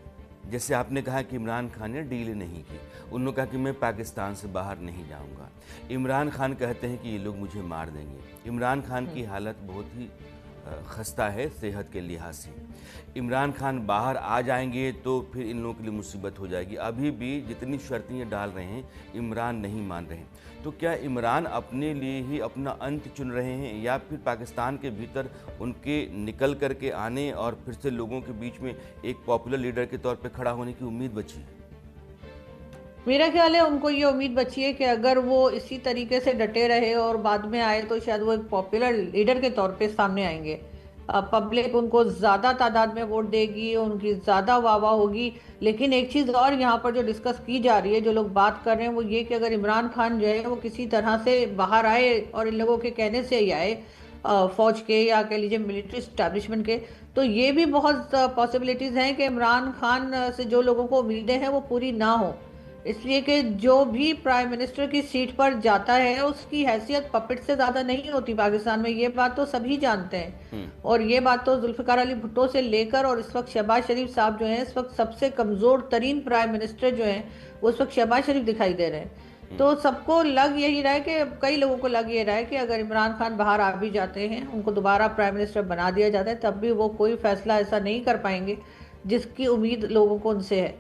जैसे आपने कहा कि इमरान खान ने डील नहीं की, उन्होंने कहा कि मैं पाकिस्तान से बाहर नहीं जाऊंगा। इमरान खान कहते हैं कि ये लोग मुझे मार देंगे। इमरान खान की हालत बहुत ही खस्ता है सेहत के लिहाज से। इमरान खान बाहर आ जाएंगे तो फिर इन लोगों के लिए मुसीबत हो जाएगी। अभी भी जितनी शर्तें ये डाल रहे हैं इमरान नहीं मान रहे हैं। तो क्या इमरान अपने लिए ही अपना अंत चुन रहे हैं या फिर पाकिस्तान के भीतर उनके निकल करके आने और फिर से लोगों के बीच में एक पॉपुलर लीडर के तौर पर खड़ा होने की उम्मीद बची है? मेरा ख्याल है उनको ये उम्मीद बची है कि अगर वो इसी तरीके से डटे रहे और बाद में आए तो शायद वो एक पॉपुलर लीडर के तौर पे सामने आएंगे। पब्लिक उनको ज़्यादा तादाद में वोट देगी, उनकी ज़्यादा वाह होगी। लेकिन एक चीज़ और यहाँ पर जो डिस्कस की जा रही है, जो लोग बात कर रहे हैं, वो ये कि अगर इमरान खान जो है वो किसी तरह से बाहर आए और इन लोगों के कहने से ही आए, फौज के या कह लीजिए मिलिट्री स्टैब्लिशमेंट के, तो ये भी बहुत पॉसिबिलिटीज़ हैं कि इमरान खान से जो लोगों को उम्मीदें हैं वो पूरी ना हो। इसलिए कि जो भी प्राइम मिनिस्टर की सीट पर जाता है उसकी हैसियत पपेट से ज़्यादा नहीं होती पाकिस्तान में, ये बात तो सभी जानते हैं। और ये बात तो जुल्फ़िकार अली भुट्टो से लेकर और इस वक्त शहबाज शरीफ साहब जो हैं, इस वक्त सबसे कमज़ोर तरीन प्राइम मिनिस्टर जो हैं वो इस वक्त शहबाज शरीफ दिखाई दे रहे हैं। तो सबको लग यही रहा है कि कई लोगों को लग ये रहा है कि अगर इमरान खान बाहर आ भी जाते हैं, उनको दोबारा प्राइम मिनिस्टर बना दिया जाता है, तब भी वो कोई फैसला ऐसा नहीं कर पाएंगे जिसकी उम्मीद लोगों को उनसे है।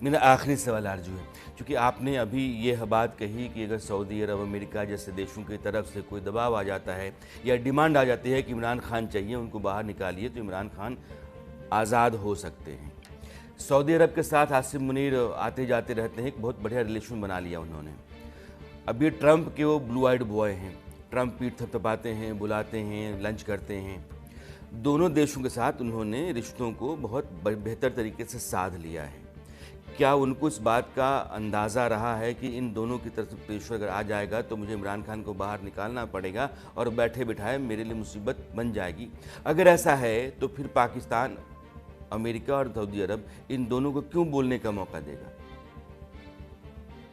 मेरा आखिरी सवाल आरजू है, क्योंकि आपने अभी ये बात कही कि अगर सऊदी अरब, अमेरिका जैसे देशों की तरफ से कोई दबाव आ जाता है या डिमांड आ जाती है कि इमरान खान चाहिए, उनको बाहर निकालिए, तो इमरान खान आज़ाद हो सकते हैं। सऊदी अरब के साथ आसिम मुनीर आते जाते रहते हैं, एक बहुत बढ़िया रिलेशन बना लिया उन्होंने। अब ये ट्रंप के वो ब्लू आइड बॉय हैं, ट्रंप पीठ थपथपाते हैं, बुलाते हैं, लंच करते हैं। दोनों देशों के साथ उन्होंने रिश्तों को बहुत बेहतर तरीके से साध लिया है। क्या उनको इस बात का अंदाज़ा रहा है कि इन दोनों की तरफ से प्रेशर अगर आ जाएगा तो मुझे इमरान खान को बाहर निकालना पड़ेगा और बैठे बिठाए मेरे लिए मुसीबत बन जाएगी? अगर ऐसा है तो फिर पाकिस्तान, अमेरिका और सऊदी अरब इन दोनों को क्यों बोलने का मौका देगा?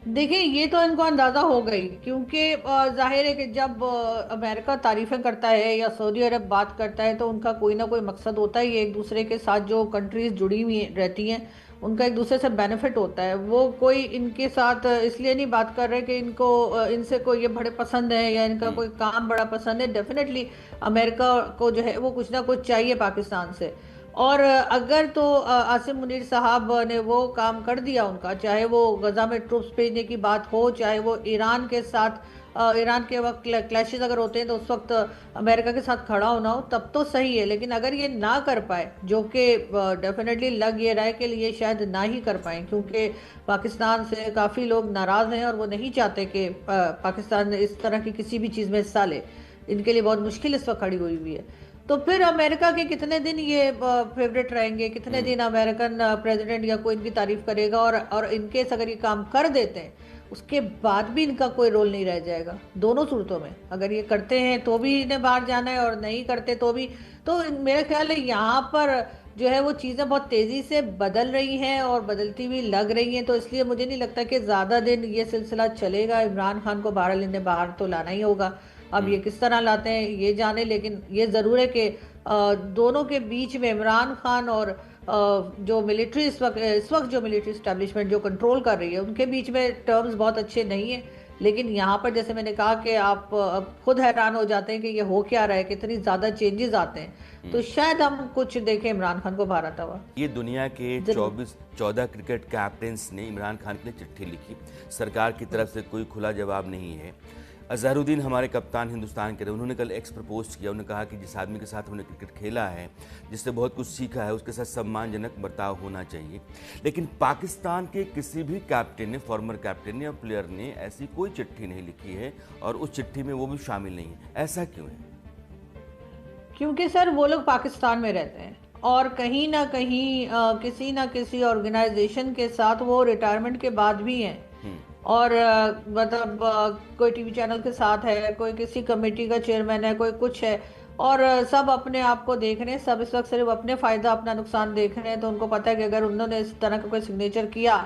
देखिए, ये तो इनको अंदाजा हो गई, क्योंकि जाहिर है कि जब अमेरिका तारीफें करता है या सऊदी अरब बात करता है तो उनका कोई ना कोई मकसद होता है। ये एक दूसरे के साथ जो कंट्रीज जुड़ी हुई रहती हैं उनका एक दूसरे से बेनिफिट होता है। वो कोई इनके साथ इसलिए नहीं बात कर रहे कि इनको इनसे कोई ये बड़े पसंद है या इनका कोई काम बड़ा पसंद है। डेफिनेटली अमेरिका को जो है वो कुछ ना कुछ चाहिए पाकिस्तान से। और अगर तो आसिम मुनीर साहब ने वो काम कर दिया उनका, चाहे वो गजा में ट्रूप्स भेजने की बात हो, चाहे वो ईरान के साथ ईरान के वक्त क्लैशेस अगर होते हैं तो उस वक्त अमेरिका के साथ खड़ा होना हो, तब तो सही है। लेकिन अगर ये ना कर पाए, जो कि डेफिनेटली लग ये रहा है कि ये शायद ना ही कर पाए, क्योंकि पाकिस्तान से काफ़ी लोग नाराज़ हैं और वो नहीं चाहते कि पाकिस्तान इस तरह की किसी भी चीज़ में हिस्सा ले। इनके लिए बहुत मुश्किल इस वक्त खड़ी हुई है। तो फिर अमेरिका के कितने दिन ये फेवरेट रहेंगे, कितने दिन अमेरिकन प्रेसिडेंट या कोई इनकी तारीफ करेगा? और इनकेस अगर ये काम कर देते हैं उसके बाद भी इनका कोई रोल नहीं रह जाएगा। दोनों सूरतों में अगर ये करते हैं तो भी इन्हें बाहर जाना है और नहीं करते तो भी। तो मेरा ख्याल है यहाँ पर जो है वो चीज़ें बहुत तेज़ी से बदल रही हैं और बदलती हुई लग रही हैं। तो इसलिए मुझे नहीं लगता कि ज़्यादा दिन ये सिलसिला चलेगा। इमरान खान को बाहर तो लाना ही होगा। अब ये किस तरह लाते हैं ये जाने, लेकिन ये ज़रूर है कि दोनों के बीच में इमरान खान और जो मिलिट्री इस वक्त जो मिलिट्री इस्टेब्लिशमेंट जो कंट्रोल कर रही है उनके बीच में टर्म्स बहुत अच्छे नहीं हैं। लेकिन यहाँ पर जैसे मैंने कहा कि आप खुद हैरान हो जाते हैं कि ये हो क्या रहा है, कितनी ज़्यादा चेंजेस आते हैं। तो शायद हम कुछ देखें इमरान खान को बाहर आता हुआ। ये दुनिया के 14 क्रिकेट कैप्टन्स ने इमरान खान के लिए चिट्ठी लिखी। सरकार की तरफ से कोई खुला जवाब नहीं है। अजहरुद्दीन हमारे कप्तान हिंदुस्तान के रहे, उन्होंने कल एक्स प्रपोज किया। उन्होंने कहा कि जिस आदमी के साथ उन्होंने क्रिकेट खेला है, जिससे बहुत कुछ सीखा है, उसके साथ सम्मानजनक बर्ताव होना चाहिए। लेकिन पाकिस्तान के किसी भी कैप्टन ने, फॉर्मर कैप्टन ने या प्लेयर ने ऐसी कोई चिट्ठी नहीं लिखी है और उस चिट्ठी में वो भी शामिल नहीं है। ऐसा क्यों है? क्योंकि सर वो लोग पाकिस्तान में रहते हैं और कहीं ना कहीं किसी ना किसी ऑर्गेनाइजेशन के साथ वो रिटायरमेंट के बाद भी हैं। और मतलब कोई टीवी चैनल के साथ है, कोई किसी कमेटी का चेयरमैन है, कोई कुछ है, और सब अपने आप को देख रहे हैं। सब इस वक्त सिर्फ अपने फ़ायदा अपना नुकसान देख रहे हैं। तो उनको पता है कि अगर उन्होंने इस तरह का कोई सिग्नेचर किया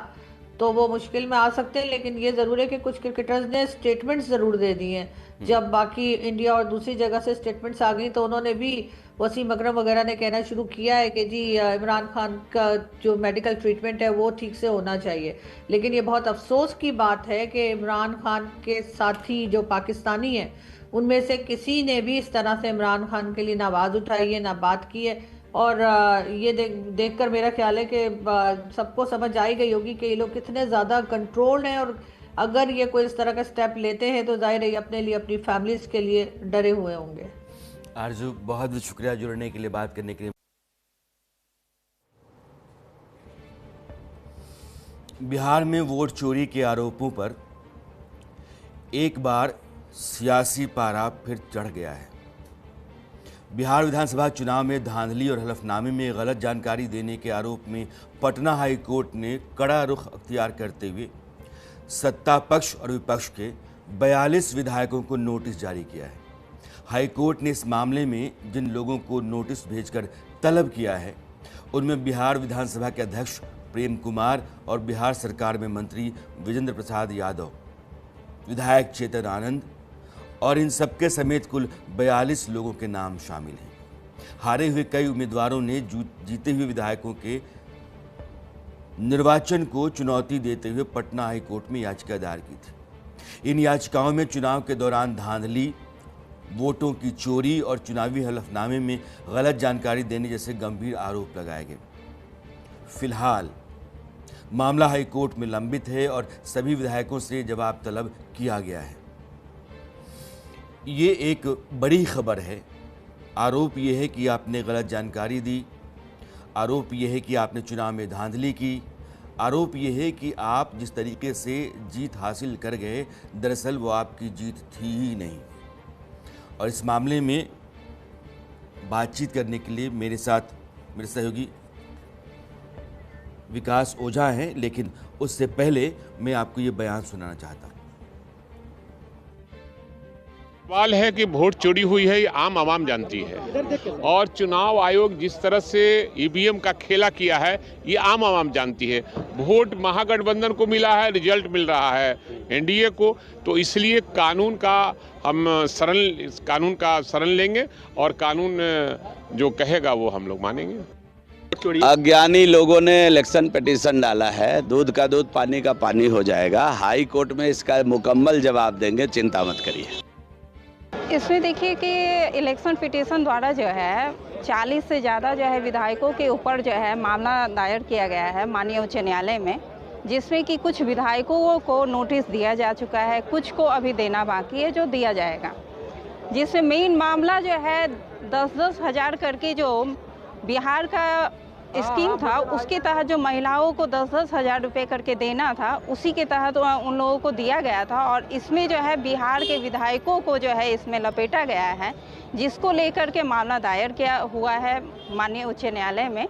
तो वो मुश्किल में आ सकते हैं। लेकिन ये ज़रूर है कि कुछ क्रिकेटर्स ने स्टेटमेंट्स ज़रूर दे दिए हैं। जब बाकी इंडिया और दूसरी जगह से स्टेटमेंट्स आ गई तो उन्होंने भी, वसीम अकरम वगैरह ने कहना शुरू किया है कि जी इमरान खान का जो मेडिकल ट्रीटमेंट है वो ठीक से होना चाहिए। लेकिन ये बहुत अफसोस की बात है कि इमरान खान के साथी जो पाकिस्तानी हैं उनमें से किसी ने भी इस तरह से इमरान खान के लिए ना आवाज़ उठाई है, ना बात की है। और ये देख कर मेरा ख्याल है कि सबको समझ आई गई होगी कि ये लोग कितने ज़्यादा कंट्रोल्ड हैं। और अगर ये कोई इस तरह का स्टेप लेते हैं तो जाहिर है अपने लिए, अपनी फैमिलीज़ के लिए डरे हुए होंगे। आरजू, बहुत बहुत शुक्रिया जुड़ने के लिए, बात करने के लिए। बिहार में वोट चोरी के आरोपों पर एक बार सियासी पारा फिर चढ़ गया है। बिहार विधानसभा चुनाव में धांधली और हलफनामे में गलत जानकारी देने के आरोप में पटना हाई कोर्ट ने कड़ा रुख अख्तियार करते हुए सत्ता पक्ष और विपक्ष के 42 विधायकों को नोटिस जारी किया है। हाई कोर्ट ने इस मामले में जिन लोगों को नोटिस भेजकर तलब किया है उनमें बिहार विधानसभा के अध्यक्ष प्रेम कुमार और बिहार सरकार में मंत्री विजेंद्र प्रसाद यादव, विधायक चेतन आनंद और इन सबके समेत कुल 42 लोगों के नाम शामिल हैं। हारे हुए कई उम्मीदवारों ने जीते हुए विधायकों के निर्वाचन को चुनौती देते हुए पटना हाई कोर्ट में याचिका दायर की थी। इन याचिकाओं में चुनाव के दौरान धांधली, वोटों की चोरी और चुनावी हलफनामे में गलत जानकारी देने जैसे गंभीर आरोप लगाए गए। फिलहाल मामला हाई कोर्ट में लंबित है और सभी विधायकों से जवाब तलब किया गया है। ये एक बड़ी खबर है। आरोप ये है कि आपने गलत जानकारी दी, आरोप ये है कि आपने चुनाव में धांधली की, आरोप ये है कि आप जिस तरीके से जीत हासिल कर गए दरअसल वो आपकी जीत थी ही नहीं। और इस मामले में बातचीत करने के लिए मेरे साथ मेरे सहयोगी विकास ओझा हैं, लेकिन उससे पहले मैं आपको ये बयान सुनाना चाहता हूँ। सवाल है कि वोट चोरी हुई है, ये आम आवाम जानती है, और चुनाव आयोग जिस तरह से ईवीएम का खेला किया है ये आम आवाम जानती है। वोट महागठबंधन को मिला है, रिजल्ट मिल रहा है एनडीए को, तो इसलिए कानून का हम शरण लेंगे और कानून जो कहेगा वो हम लोग मानेंगे। अज्ञानी लोगों ने इलेक्शन पिटीशन डाला है, दूध का दूध पानी का पानी हो जाएगा। हाई कोर्ट में इसका मुकम्मल जवाब देंगे, चिंता मत करिए। इसमें देखिए कि इलेक्शन पिटीशन द्वारा जो है 40 से ज़्यादा जो है विधायकों के ऊपर जो है मामला दायर किया गया है माननीय उच्च न्यायालय में, जिसमें कि कुछ विधायकों को नोटिस दिया जा चुका है, कुछ को अभी देना बाकी है जो दिया जाएगा। जिसमें मेन मामला जो है 10-10 हज़ार करके जो बिहार का स्कीम था उसके तहत जो महिलाओं को 10-10 हज़ार रुपये करके देना था उसी के तहत उन लोगों को दिया गया था, और इसमें जो है बिहार के विधायकों को जो है इसमें लपेटा गया है, जिसको लेकर के मामला दायर किया हुआ है माननीय उच्च न्यायालय में।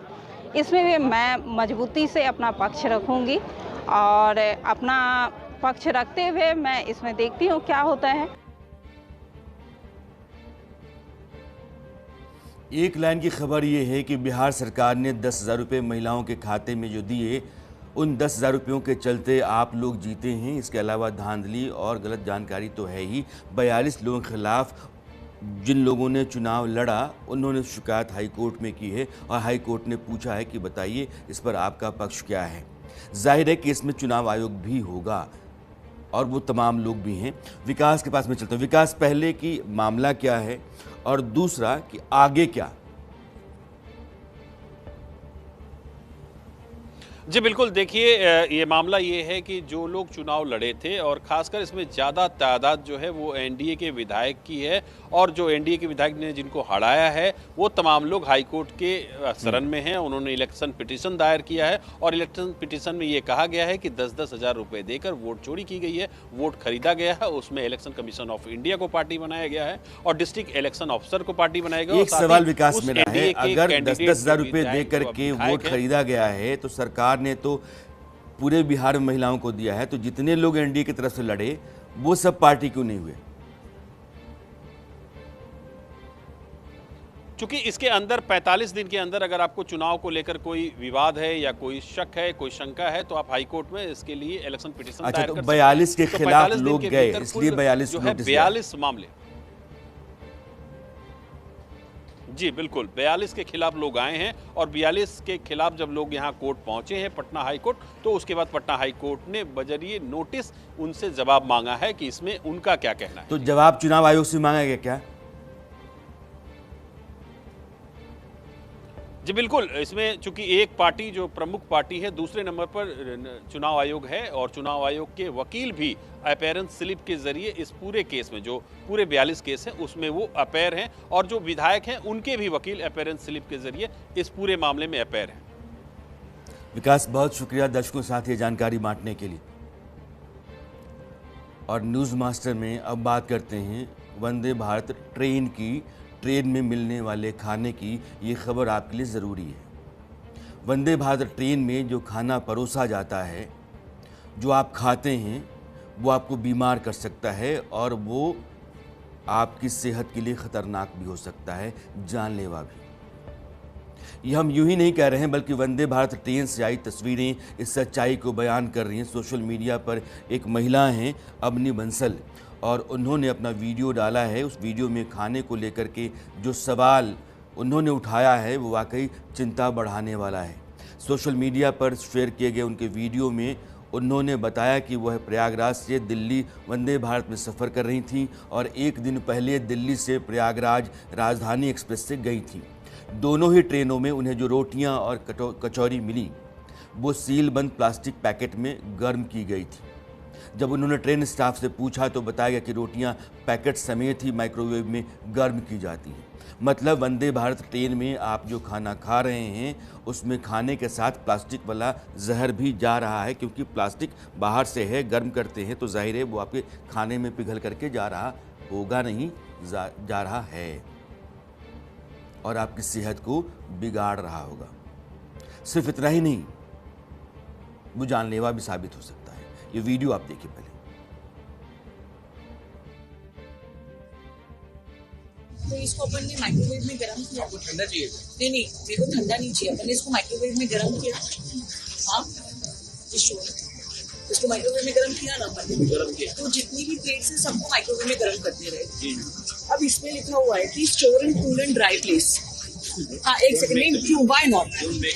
इसमें भी मैं मजबूती से अपना पक्ष रखूंगी और अपना पक्ष रखते हुए मैं इसमें देखती हूँ क्या होता है। एक लाइन की खबर ये है कि बिहार सरकार ने 10,000 रुपये महिलाओं के खाते में जो दिए, उन 10,000 रुपयों के चलते आप लोग जीते हैं। इसके अलावा धांधली और गलत जानकारी तो है ही। 42 लोगों के खिलाफ जिन लोगों ने चुनाव लड़ा उन्होंने शिकायत हाई कोर्ट में की है और हाई कोर्ट ने पूछा है कि बताइए इस पर आपका पक्ष क्या है। जाहिर है कि इसमें चुनाव आयोग भी होगा और वो तमाम लोग भी हैं। विकास के पास में चलता हूँ। विकास, पहले की मामला क्या है और दूसरा कि आगे क्या? जी बिल्कुल, देखिए ये मामला ये है कि जो लोग चुनाव लड़े थे और खासकर इसमें ज़्यादा तादाद जो है वो एनडीए के विधायक की है, और जो एनडीए के विधायक ने जिनको हराया है वो तमाम लोग हाई कोर्ट के शरण में हैं। उन्होंने इलेक्शन पिटीशन दायर किया है और इलेक्शन पिटीशन में ये कहा गया है कि 10-10 हज़ार रुपये देकर वोट चोरी की गई है, वोट खरीदा गया है। उसमें इलेक्शन कमीशन ऑफ इंडिया को पार्टी बनाया गया है और डिस्ट्रिक्ट इलेक्शन ऑफिसर को पार्टी बनाया गया। एक सवाल विकास मेरा है, अगर 10-10 हज़ार रुपये दे करके वोट खरीदा गया है तो सरकार ने तो पूरे बिहार में महिलाओं को दिया है, तो जितने लोग एनडीए की तरफ से लड़े वो सब पार्टी क्यों नहीं हुए? क्योंकि इसके अंदर 45 दिन के अंदर अगर आपको चुनाव को लेकर कोई विवाद है या कोई शक है, कोई शंका है, तो आप हाई कोर्ट में इसके लिए इलेक्शन पिटीशन दायर कर सकते हैं। 42 के खिलाफ लोग गए, इसलिए 42 मामले। जी बिल्कुल, 42 के खिलाफ लोग आए हैं और 42 के खिलाफ जब लोग यहाँ कोर्ट पहुंचे हैं पटना हाई कोर्ट, तो उसके बाद पटना हाई कोर्ट ने बजरिए नोटिस उनसे जवाब मांगा है कि इसमें उनका क्या कहना है। तो जवाब चुनाव आयोग से मांगा गया क्या? जी बिल्कुल, इसमें चूंकि एक पार्टी जो प्रमुख पार्टी है दूसरे नंबर पर चुनाव आयोग है, और चुनाव आयोग के वकील भी अपीयरेंस स्लिप के जरिए इस पूरे केस में, जो पूरे 42 केस हैं उसमें वो अपीयर हैं, और जो विधायक हैं उनके भी वकील अपीयरेंस स्लिप के जरिए इस पूरे मामले में अपीयर हैं। विकास, बहुत शुक्रिया दर्शकों के साथ ये जानकारी बांटने के लिए। और न्यूज़ मास्टर में अब बात करते हैं वंदे भारत ट्रेन की। ट्रेन में मिलने वाले खाने की ये खबर आपके लिए ज़रूरी है। वंदे भारत ट्रेन में जो खाना परोसा जाता है, जो आप खाते हैं, वो आपको बीमार कर सकता है और वो आपकी सेहत के लिए ख़तरनाक भी हो सकता है, जानलेवा भी। ये हम यूं ही नहीं कह रहे हैं, बल्कि वंदे भारत ट्रेन से आई तस्वीरें इस सच्चाई को बयान कर रही हैं। सोशल मीडिया पर एक महिला हैं अबनी बंसल, और उन्होंने अपना वीडियो डाला है। उस वीडियो में खाने को लेकर के जो सवाल उन्होंने उठाया है वो वाकई चिंता बढ़ाने वाला है। सोशल मीडिया पर शेयर किए गए उनके वीडियो में उन्होंने बताया कि वह प्रयागराज से दिल्ली वंदे भारत में सफ़र कर रही थीं और एक दिन पहले दिल्ली से प्रयागराज राजधानी एक्सप्रेस से गई थीं। दोनों ही ट्रेनों में उन्हें जो रोटियां और कचौरी मिली वो सील बंद प्लास्टिक पैकेट में गर्म की गई थी। जब उन्होंने ट्रेन स्टाफ से पूछा तो बताया गया कि रोटियां पैकेट समेत ही माइक्रोवेव में गर्म की जाती हैं। मतलब वंदे भारत ट्रेन में आप जो खाना खा रहे हैं उसमें खाने के साथ प्लास्टिक वाला जहर भी जा रहा है, क्योंकि प्लास्टिक बाहर से है, गर्म करते हैं तो जाहिर है वो आपके खाने में पिघल करके जा रहा होगा, नहीं जा रहा है, और आपकी सेहत को बिगाड़ रहा होगा। सिर्फ इतना ही नहीं, वो जानलेवा भी साबित हो सकता है। ये वीडियो आप देखिए पहले। तो इसको अपन ने माइक्रोवेव में गर्म किया। आपको ठंडा चाहिए? नहीं, मेरे को ठंडा नहीं चाहिए। अपन ने इसको माइक्रोवेव में गर्म किया। हाँ, इसको माइक्रोवेव में गर्म किया ना अपन, गर्म किया। तो जितनी भी प्लेट्स है सबको माइक्रोवेव में गर्म करते रहे। अब इसमें लिखा हुआ है कि store in cool and dry place. हाँ, एक सेकंड, नहीं, क्यों, व्हाई नॉट?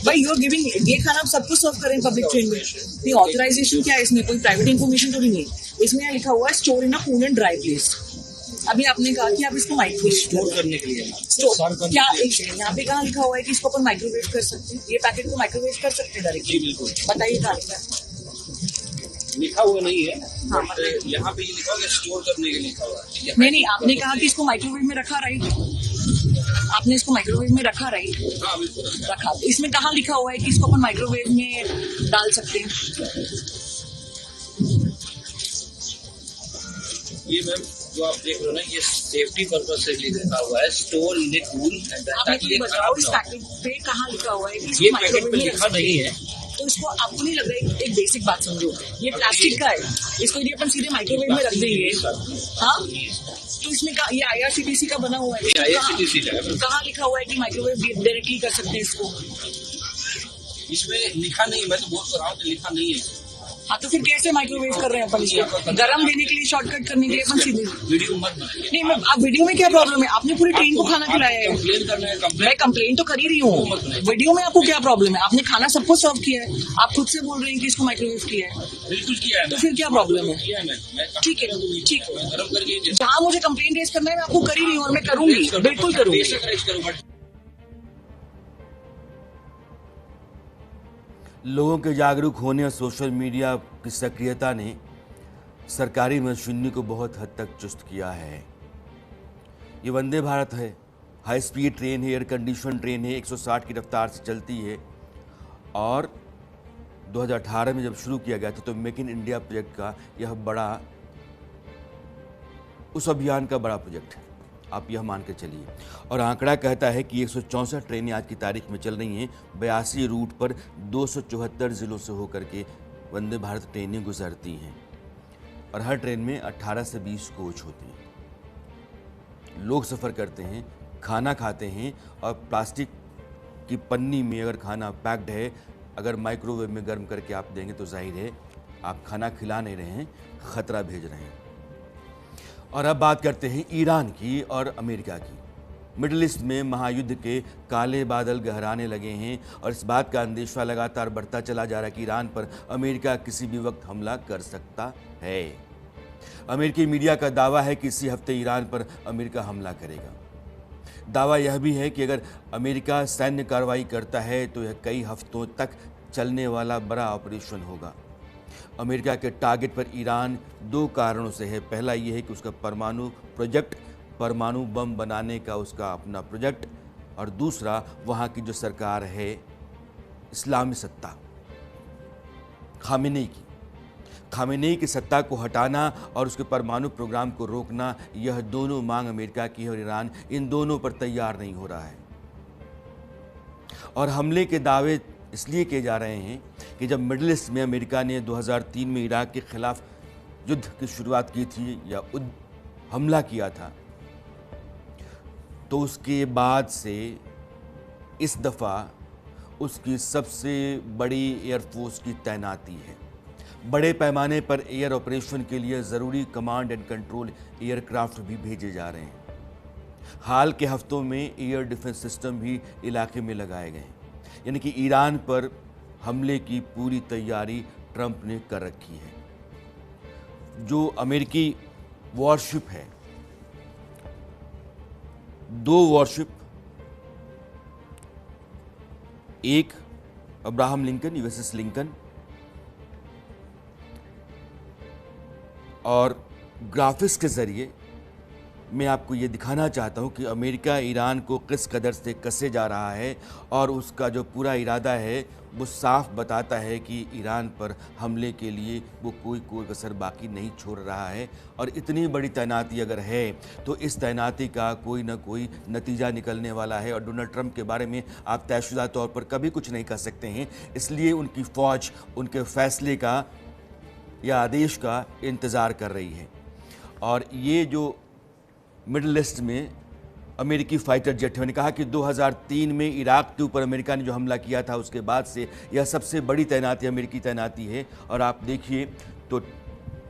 भाई यू आर गिविंग, ये खाना आप सबको सर्व करें पब्लिक ट्रेन में। ये ऑथराइजेशन क्या है? इसमें कोई प्राइवेट इन्फॉर्मेशन तो नहीं है। इसमें लिखा हुआ है store in a cool and dry place. अभी आपने कहा कि आप इसको माइक्रोवेव स्टोर करने के लिए क्या यहाँ पे कहाँ लिखा हुआ है कि इसको अपन माइक्रोवेव कर सकते हैं? ये पैकेट को माइक्रोवेव कर सकते हैं डायरेक्टली? बिल्कुल। बताइए कहाँ लिखा है? लिखा हुआ नहीं है। हाँ, यहाँ पे ये लिखा हुआ स्टोर करने के लिए लिखा हुआ है। नहीं, आपने कहा कि इसको माइक्रोवेव में रखा, राइट? आपने इसको माइक्रोवेव में रखा, राइट? हाँ, बिल्कुल रखा। इसमें कहाँ लिखा हुआ है कि इसको अपन माइक्रोवेव में डाल सकते हैं? ये मैम जो आप देख रहे हो ना, ये सेफ्टी पर्पस से लिखा हुआ है स्टोर इन ए कूल। ताकि बताओ इस पैकेट पे कहाँ लिखा हुआ है कि ये पैकेट पे लिखा नहीं है। तो इसको आपको नहीं लग रहा है? एक बेसिक बात समझो, ये प्लास्टिक का है, इसको यदि अपन सीधे माइक्रोवेव में रख देंगे, हाँ, तो इसमें ये IRCTC का बना हुआ है। IRCTC का है। कहाँ लिखा हुआ है कि माइक्रोवेव डायरेक्टली कर सकते हैं इसको? इसमें लिखा नहीं, मैं तो बोल रहा हूँ लिखा नहीं है। हाँ, तो फिर कैसे माइक्रोवेव कर रहे हैं अपन इसको? गरम देने के लिए, शॉर्टकट करने के लिए अपन सीधे वीडियो मत बनाइए। नहीं, मैं आप वीडियो में क्या प्रॉब्लम है? आपने पूरी ट्रेन को खाना खिलाया है। कंप्लेन करना है, मैं कंप्लेन तो कर ही रही हूँ। वीडियो में आपको क्या प्रॉब्लम है? आपने खाना सबको सर्व किया है, आप खुद से बोल रहे हैं कि इसको माइक्रोवेव किया है। बिल्कुल किया है। तो फिर क्या प्रॉब्लम है? ठीक है, ठीक है। गरम करके जहाँ मुझे कंप्लेन रेज करना है मैं आपको कर ही रही हूँ और मैं करूंगी, बिल्कुल करूंगी। लोगों के जागरूक होने और सोशल मीडिया की सक्रियता ने सरकारी मशीनरी को बहुत हद तक चुस्त किया है। ये वंदे भारत है, हाई स्पीड ट्रेन है, एयर कंडीशन ट्रेन है, 160 की रफ्तार से चलती है, और 2018 में जब शुरू किया गया था तो मेक इन इंडिया प्रोजेक्ट का यह बड़ा, उस अभियान का बड़ा प्रोजेक्ट है, आप यह मान के चलिए। और आंकड़ा कहता है कि 164 ट्रेनें आज की तारीख में चल रही हैं। 82 रूट पर 274 जिलों से होकर के वंदे भारत ट्रेनें गुजरती हैं, और हर ट्रेन में 18 से 20 कोच होते हैं। लोग सफ़र करते हैं, खाना खाते हैं, और प्लास्टिक की पन्नी में अगर खाना पैक्ड है, अगर माइक्रोवेव में गर्म करके आप देंगे तो जाहिर है आप खाना खिला नहीं रहे हैं, ख़तरा भेज रहे हैं। और अब बात करते हैं ईरान की और अमेरिका की। मिडिल ईस्ट में महायुद्ध के काले बादल गहराने लगे हैं, और इस बात का अंदेशा लगातार बढ़ता चला जा रहा है कि ईरान पर अमेरिका किसी भी वक्त हमला कर सकता है। अमेरिकी मीडिया का दावा है कि इसी हफ्ते ईरान पर अमेरिका हमला करेगा। दावा यह भी है कि अगर अमेरिका सैन्य कार्रवाई करता है तो यह कई हफ्तों तक चलने वाला बड़ा ऑपरेशन होगा। अमेरिका के टारगेट पर ईरान 2 कारणों से है। पहला ये है कि उसका परमाणु प्रोजेक्ट, परमाणु बम बनाने का उसका अपना प्रोजेक्ट, और दूसरा वहाँ की जो सरकार है इस्लामी सत्ता, खामेनेई की सत्ता को हटाना और उसके परमाणु प्रोग्राम को रोकना, यह दोनों मांग अमेरिका की है, और ईरान इन दोनों पर तैयार नहीं हो रहा है। और हमले के दावे इसलिए किए जा रहे हैं कि जब मिडिल ईस्ट में अमेरिका ने 2003 में इराक के खिलाफ युद्ध की शुरुआत की थी या हमला किया था, तो उसके बाद से इस दफ़ा उसकी सबसे बड़ी एयरफोर्स की तैनाती है। बड़े पैमाने पर एयर ऑपरेशन के लिए ज़रूरी कमांड एंड कंट्रोल एयरक्राफ्ट भी भेजे जा रहे हैं। हाल के हफ्तों में एयर डिफेंस सिस्टम भी इलाके में लगाए गए हैं, यानी कि ईरान पर हमले की पूरी तैयारी ट्रंप ने कर रखी है। जो अमेरिकी वॉरशिप है, 2 वॉरशिप, एक अब्राहम लिंकन यूएसएस लिंकन और ग्राफिक्स के ज़रिए मैं आपको ये दिखाना चाहता हूँ कि अमेरिका ईरान को किस कदर से कसे जा रहा है और उसका जो पूरा इरादा है वो साफ बताता है कि ईरान पर हमले के लिए वो कोई कसर बाकी नहीं छोड़ रहा है। और इतनी बड़ी तैनाती अगर है तो इस तैनाती का कोई ना कोई नतीजा निकलने वाला है। और डोनाल्ड ट्रंप के बारे में आप तयशुदा तौर पर कभी कुछ नहीं कर सकते हैं, इसलिए उनकी फ़ौज उनके फैसले का या आदेश का इंतज़ार कर रही है। और ये जो मिडल ईस्ट में अमेरिकी फाइटर जेट है, मैंने कहा कि 2003 में इराक के ऊपर अमेरिका ने जो हमला किया था उसके बाद से यह सबसे बड़ी तैनाती अमेरिकी तैनाती है। और आप देखिए तो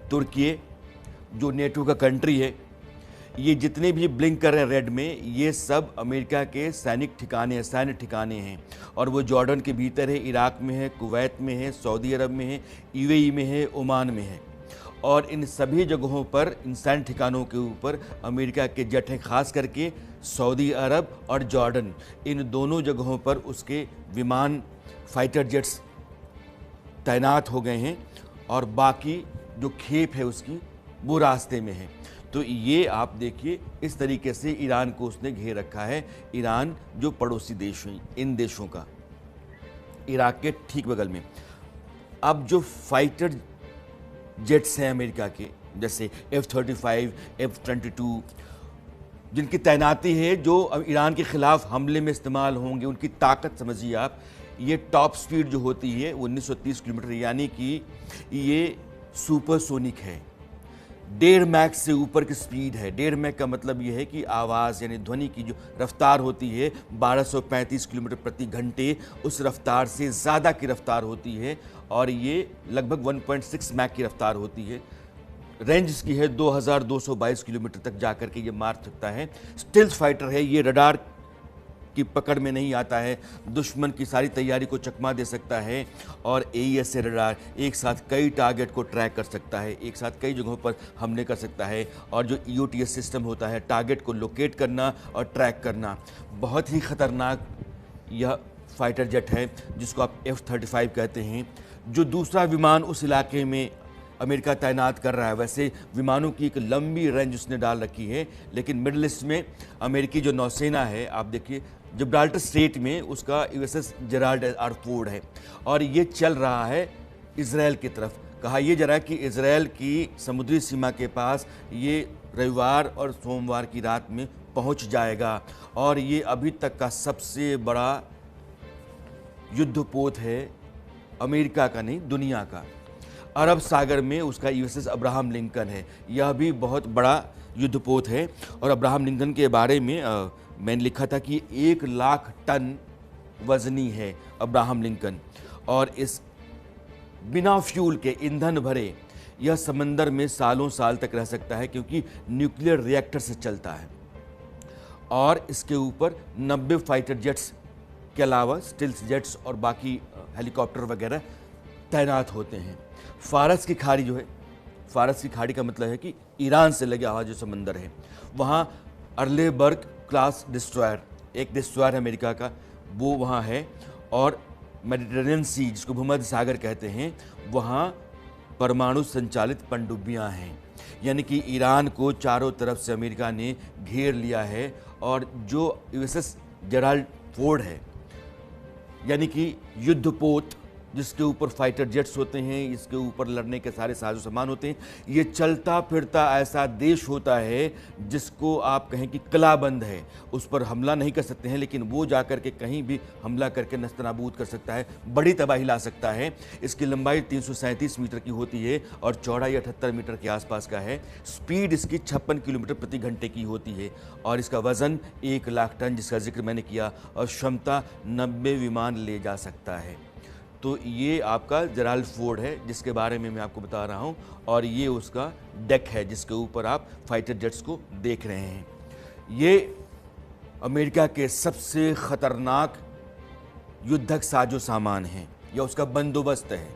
तुर्की जो नेटो का कंट्री है, ये जितने भी ब्लिंक कर रहे हैं रेड में, ये सब अमेरिका के सैनिक ठिकाने हैं, सैन्य ठिकाने हैं। और वो जॉर्डन के भीतर है, इराक में है, कुवैत में है, सऊदी अरब में है, यूएई में है, ओमान में है। और इन सभी जगहों पर, इन सैन्य ठिकानों के ऊपर अमेरिका के जेट हैं, खास करके सऊदी अरब और जॉर्डन, इन दोनों जगहों पर उसके विमान फाइटर जेट्स तैनात हो गए हैं। और बाकी जो खेप है उसकी वो रास्ते में है। तो ये आप देखिए इस तरीके से ईरान को उसने घेर रखा है। ईरान जो पड़ोसी देश हैं, इन देशों का, इराक के ठीक बगल में। अब जो फाइटर जेट्स हैं अमेरिका के, जैसे F-35, F-22, जिनकी तैनाती है जो ईरान के खिलाफ हमले में इस्तेमाल होंगे, उनकी ताकत समझिए आप। ये टॉप स्पीड जो होती है 1930 किलोमीटर, यानी कि ये सुपरसोनिक है, 1.5 मैक से ऊपर की स्पीड है। 1.5 मैक का मतलब ये है कि आवाज़ यानी ध्वनि की जो रफ्तार होती है 1235 किलोमीटर प्रति घंटे, उस रफ्तार से ज़्यादा की रफ्तार होती है। और ये लगभग 1.6 मैक की रफ्तार होती है। रेंज इसकी है 2222 किलोमीटर तक जाकर के ये मार सकता है। स्टिल्थ फाइटर है, ये रडार की पकड़ में नहीं आता है, दुश्मन की सारी तैयारी को चकमा दे सकता है। और AES से रडार एक साथ कई टारगेट को ट्रैक कर सकता है, एक साथ कई जगहों पर हमले कर सकता है। और जो EOTS सिस्टम होता है, टारगेट को लोकेट करना और ट्रैक करना, बहुत ही ख़तरनाक यह फाइटर जेट है जिसको आप F-35 कहते हैं। जो दूसरा विमान उस इलाके में अमेरिका तैनात कर रहा है, वैसे विमानों की एक लंबी रेंज उसने डाल रखी है। लेकिन मिडल ईस्ट में अमेरिकी जो नौसेना है, आप देखिए जिब्राल्टर स्ट्रेट में उसका USS जेराल्ड आर फोर्ड है और ये चल रहा है इजराइल की तरफ। कहा यह जा रहा है कि इजराइल की समुद्री सीमा के पास ये रविवार और सोमवार की रात में पहुंच जाएगा। और ये अभी तक का सबसे बड़ा युद्धपोत है, अमेरिका का नहीं, दुनिया का। अरब सागर में उसका USS अब्राहम लिंकन है, यह भी बहुत बड़ा युद्धपोत है। और अब्राहम लिंकन के बारे में मैंने लिखा था कि 1 लाख टन वजनी है अब्राहम लिंकन। और इस बिना फ्यूल के, ईंधन भरे, यह समंदर में सालों साल तक रह सकता है क्योंकि न्यूक्लियर रिएक्टर से चलता है। और इसके ऊपर 90 फाइटर जेट्स के अलावा स्टिल्थ जेट्स और बाकी हेलीकॉप्टर वगैरह तैनात होते हैं। फारस की खाड़ी जो है, फारस की खाड़ी का मतलब है कि ईरान से लगे हुआ जो समंदर है, वहाँ अर्लेबर्ग क्लास डिस्ट्रॉयर, एक डिस्ट्रॉयर अमेरिका का, वो वहाँ है। और मेडिटेरेनियन सी, जिसको भूमध्य सागर कहते हैं, वहाँ परमाणु संचालित पनडुब्बियाँ हैं। यानी कि ईरान को चारों तरफ से अमेरिका ने घेर लिया है। और जो USS जेराल्ड फोर्ड है, यानी कि युद्धपोत जिसके ऊपर फाइटर जेट्स होते हैं, इसके ऊपर लड़ने के सारे साजो सामान होते हैं। ये चलता फिरता ऐसा देश होता है जिसको आप कहें कि कलाबंद है, उस पर हमला नहीं कर सकते हैं, लेकिन वो जाकर के कहीं भी हमला करके नस्तनाबूद कर सकता है, बड़ी तबाही ला सकता है। इसकी लंबाई 337 मीटर की होती है और चौड़ाई 78 मीटर के आसपास का है। स्पीड इसकी 56 किलोमीटर प्रति घंटे की होती है और इसका वजन 1 लाख टन, जिसका जिक्र मैंने किया, और क्षमता 90 विमान ले जा सकता है। तो ये आपका जेराल्ड फोर्ड है जिसके बारे में मैं आपको बता रहा हूँ, और ये उसका डेक है जिसके ऊपर आप फाइटर जेट्स को देख रहे हैं। ये अमेरिका के सबसे खतरनाक युद्धक साजो सामान है या उसका बंदोबस्त है,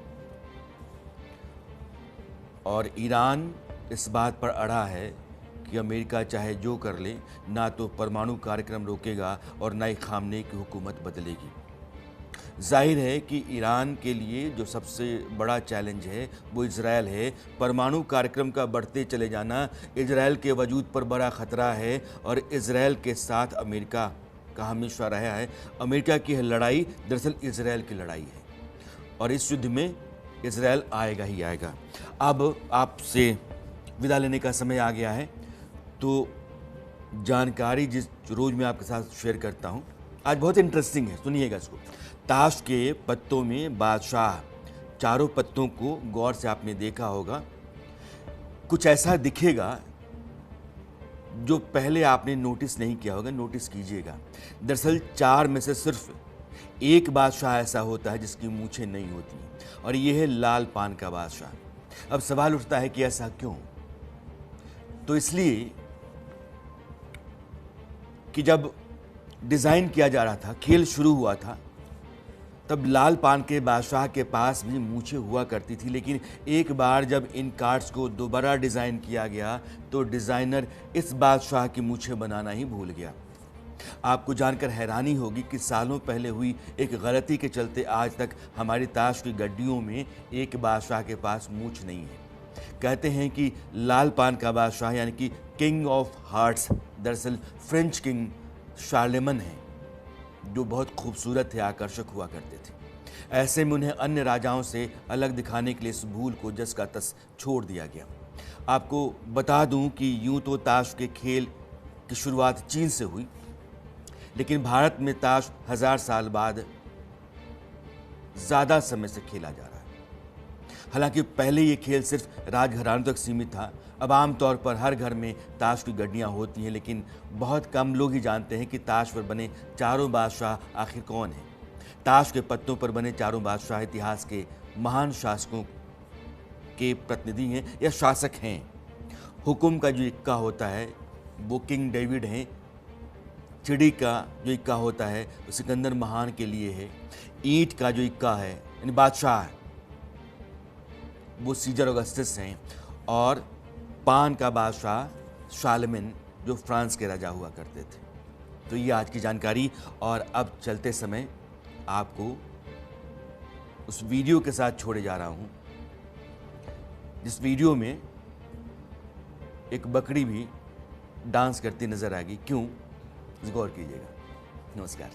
और ईरान इस बात पर अड़ा है कि अमेरिका चाहे जो कर ले, ना तो परमाणु कार्यक्रम रोकेगा और ना ही खामने की हुकूमत बदलेगी। जाहिर है कि ईरान के लिए जो सबसे बड़ा चैलेंज है वो इजरायल है। परमाणु कार्यक्रम का बढ़ते चले जाना इजरायल के वजूद पर बड़ा ख़तरा है और इजरायल के साथ अमेरिका का हमेशा रहा है। अमेरिका की लड़ाई दरअसल इजरायल की लड़ाई है और इस युद्ध में इजरायल आएगा ही आएगा। अब आपसे विदा लेने का समय आ गया है, तो जानकारी जिस रोज़ मैं आपके साथ शेयर करता हूँ आज बहुत इंटरेस्टिंग है, सुनिएगा इसको। ताश के पत्तों में बादशाह, चारों पत्तों को गौर से आपने देखा होगा, कुछ ऐसा दिखेगा जो पहले आपने नोटिस नहीं किया होगा, नोटिस कीजिएगा। दरअसल 4 में से सिर्फ एक बादशाह ऐसा होता है जिसकी मूछें नहीं होती, और ये है लाल पान का बादशाह। अब सवाल उठता है कि ऐसा क्यों? तो इसलिए कि जब डिज़ाइन किया जा रहा था, खेल शुरू हुआ था, तब लाल पान के बादशाह के पास भी मूछें हुआ करती थी, लेकिन एक बार जब इन कार्ड्स को दोबारा डिज़ाइन किया गया तो डिज़ाइनर इस बादशाह की मूछें बनाना ही भूल गया। आपको जानकर हैरानी होगी कि सालों पहले हुई एक गलती के चलते आज तक हमारी ताश की गड्डियों में एक बादशाह के पास मूछ नहीं है। कहते हैं कि लाल पान का बादशाह यानी कि किंग ऑफ हार्ट्स दरअसल फ्रेंच किंग शार्लेमन है, जो बहुत खूबसूरत थे, आकर्षक हुआ करते थे। ऐसे में उन्हें अन्य राजाओं से अलग दिखाने के लिए इस भूल को जस का तस छोड़ दिया गया। आपको बता दूं कि यूं तो ताश के खेल की शुरुआत चीन से हुई, लेकिन भारत में ताश 1000 साल बाद ज़्यादा समय से खेला जा रहा है। हालांकि पहले ये खेल सिर्फ राजघरानों तक सीमित था, अब आमतौर पर हर घर में ताश की गड्डियाँ होती हैं, लेकिन बहुत कम लोग ही जानते हैं कि ताश पर बने चारों बादशाह आखिर कौन हैं। ताश के पत्तों पर बने चारों बादशाह इतिहास के महान शासकों के प्रतिनिधि हैं या शासक हैं। हुक्म का जो इक्का होता है वो किंग डेविड हैं, चिड़ी का जो इक्का होता है वो सिकंदर महान के लिए है, ईंट का जो इक्का है यानी बादशाह वो सीजर ऑगस्टस हैं, और पान का बादशाह शार्लेमेन जो फ्रांस के राजा हुआ करते थे। तो ये आज की जानकारी, और अब चलते समय आपको उस वीडियो के साथ छोड़े जा रहा हूँ जिस वीडियो में एक बकरी भी डांस करती नजर आएगी। क्यों? गौर कीजिएगा। नमस्कार।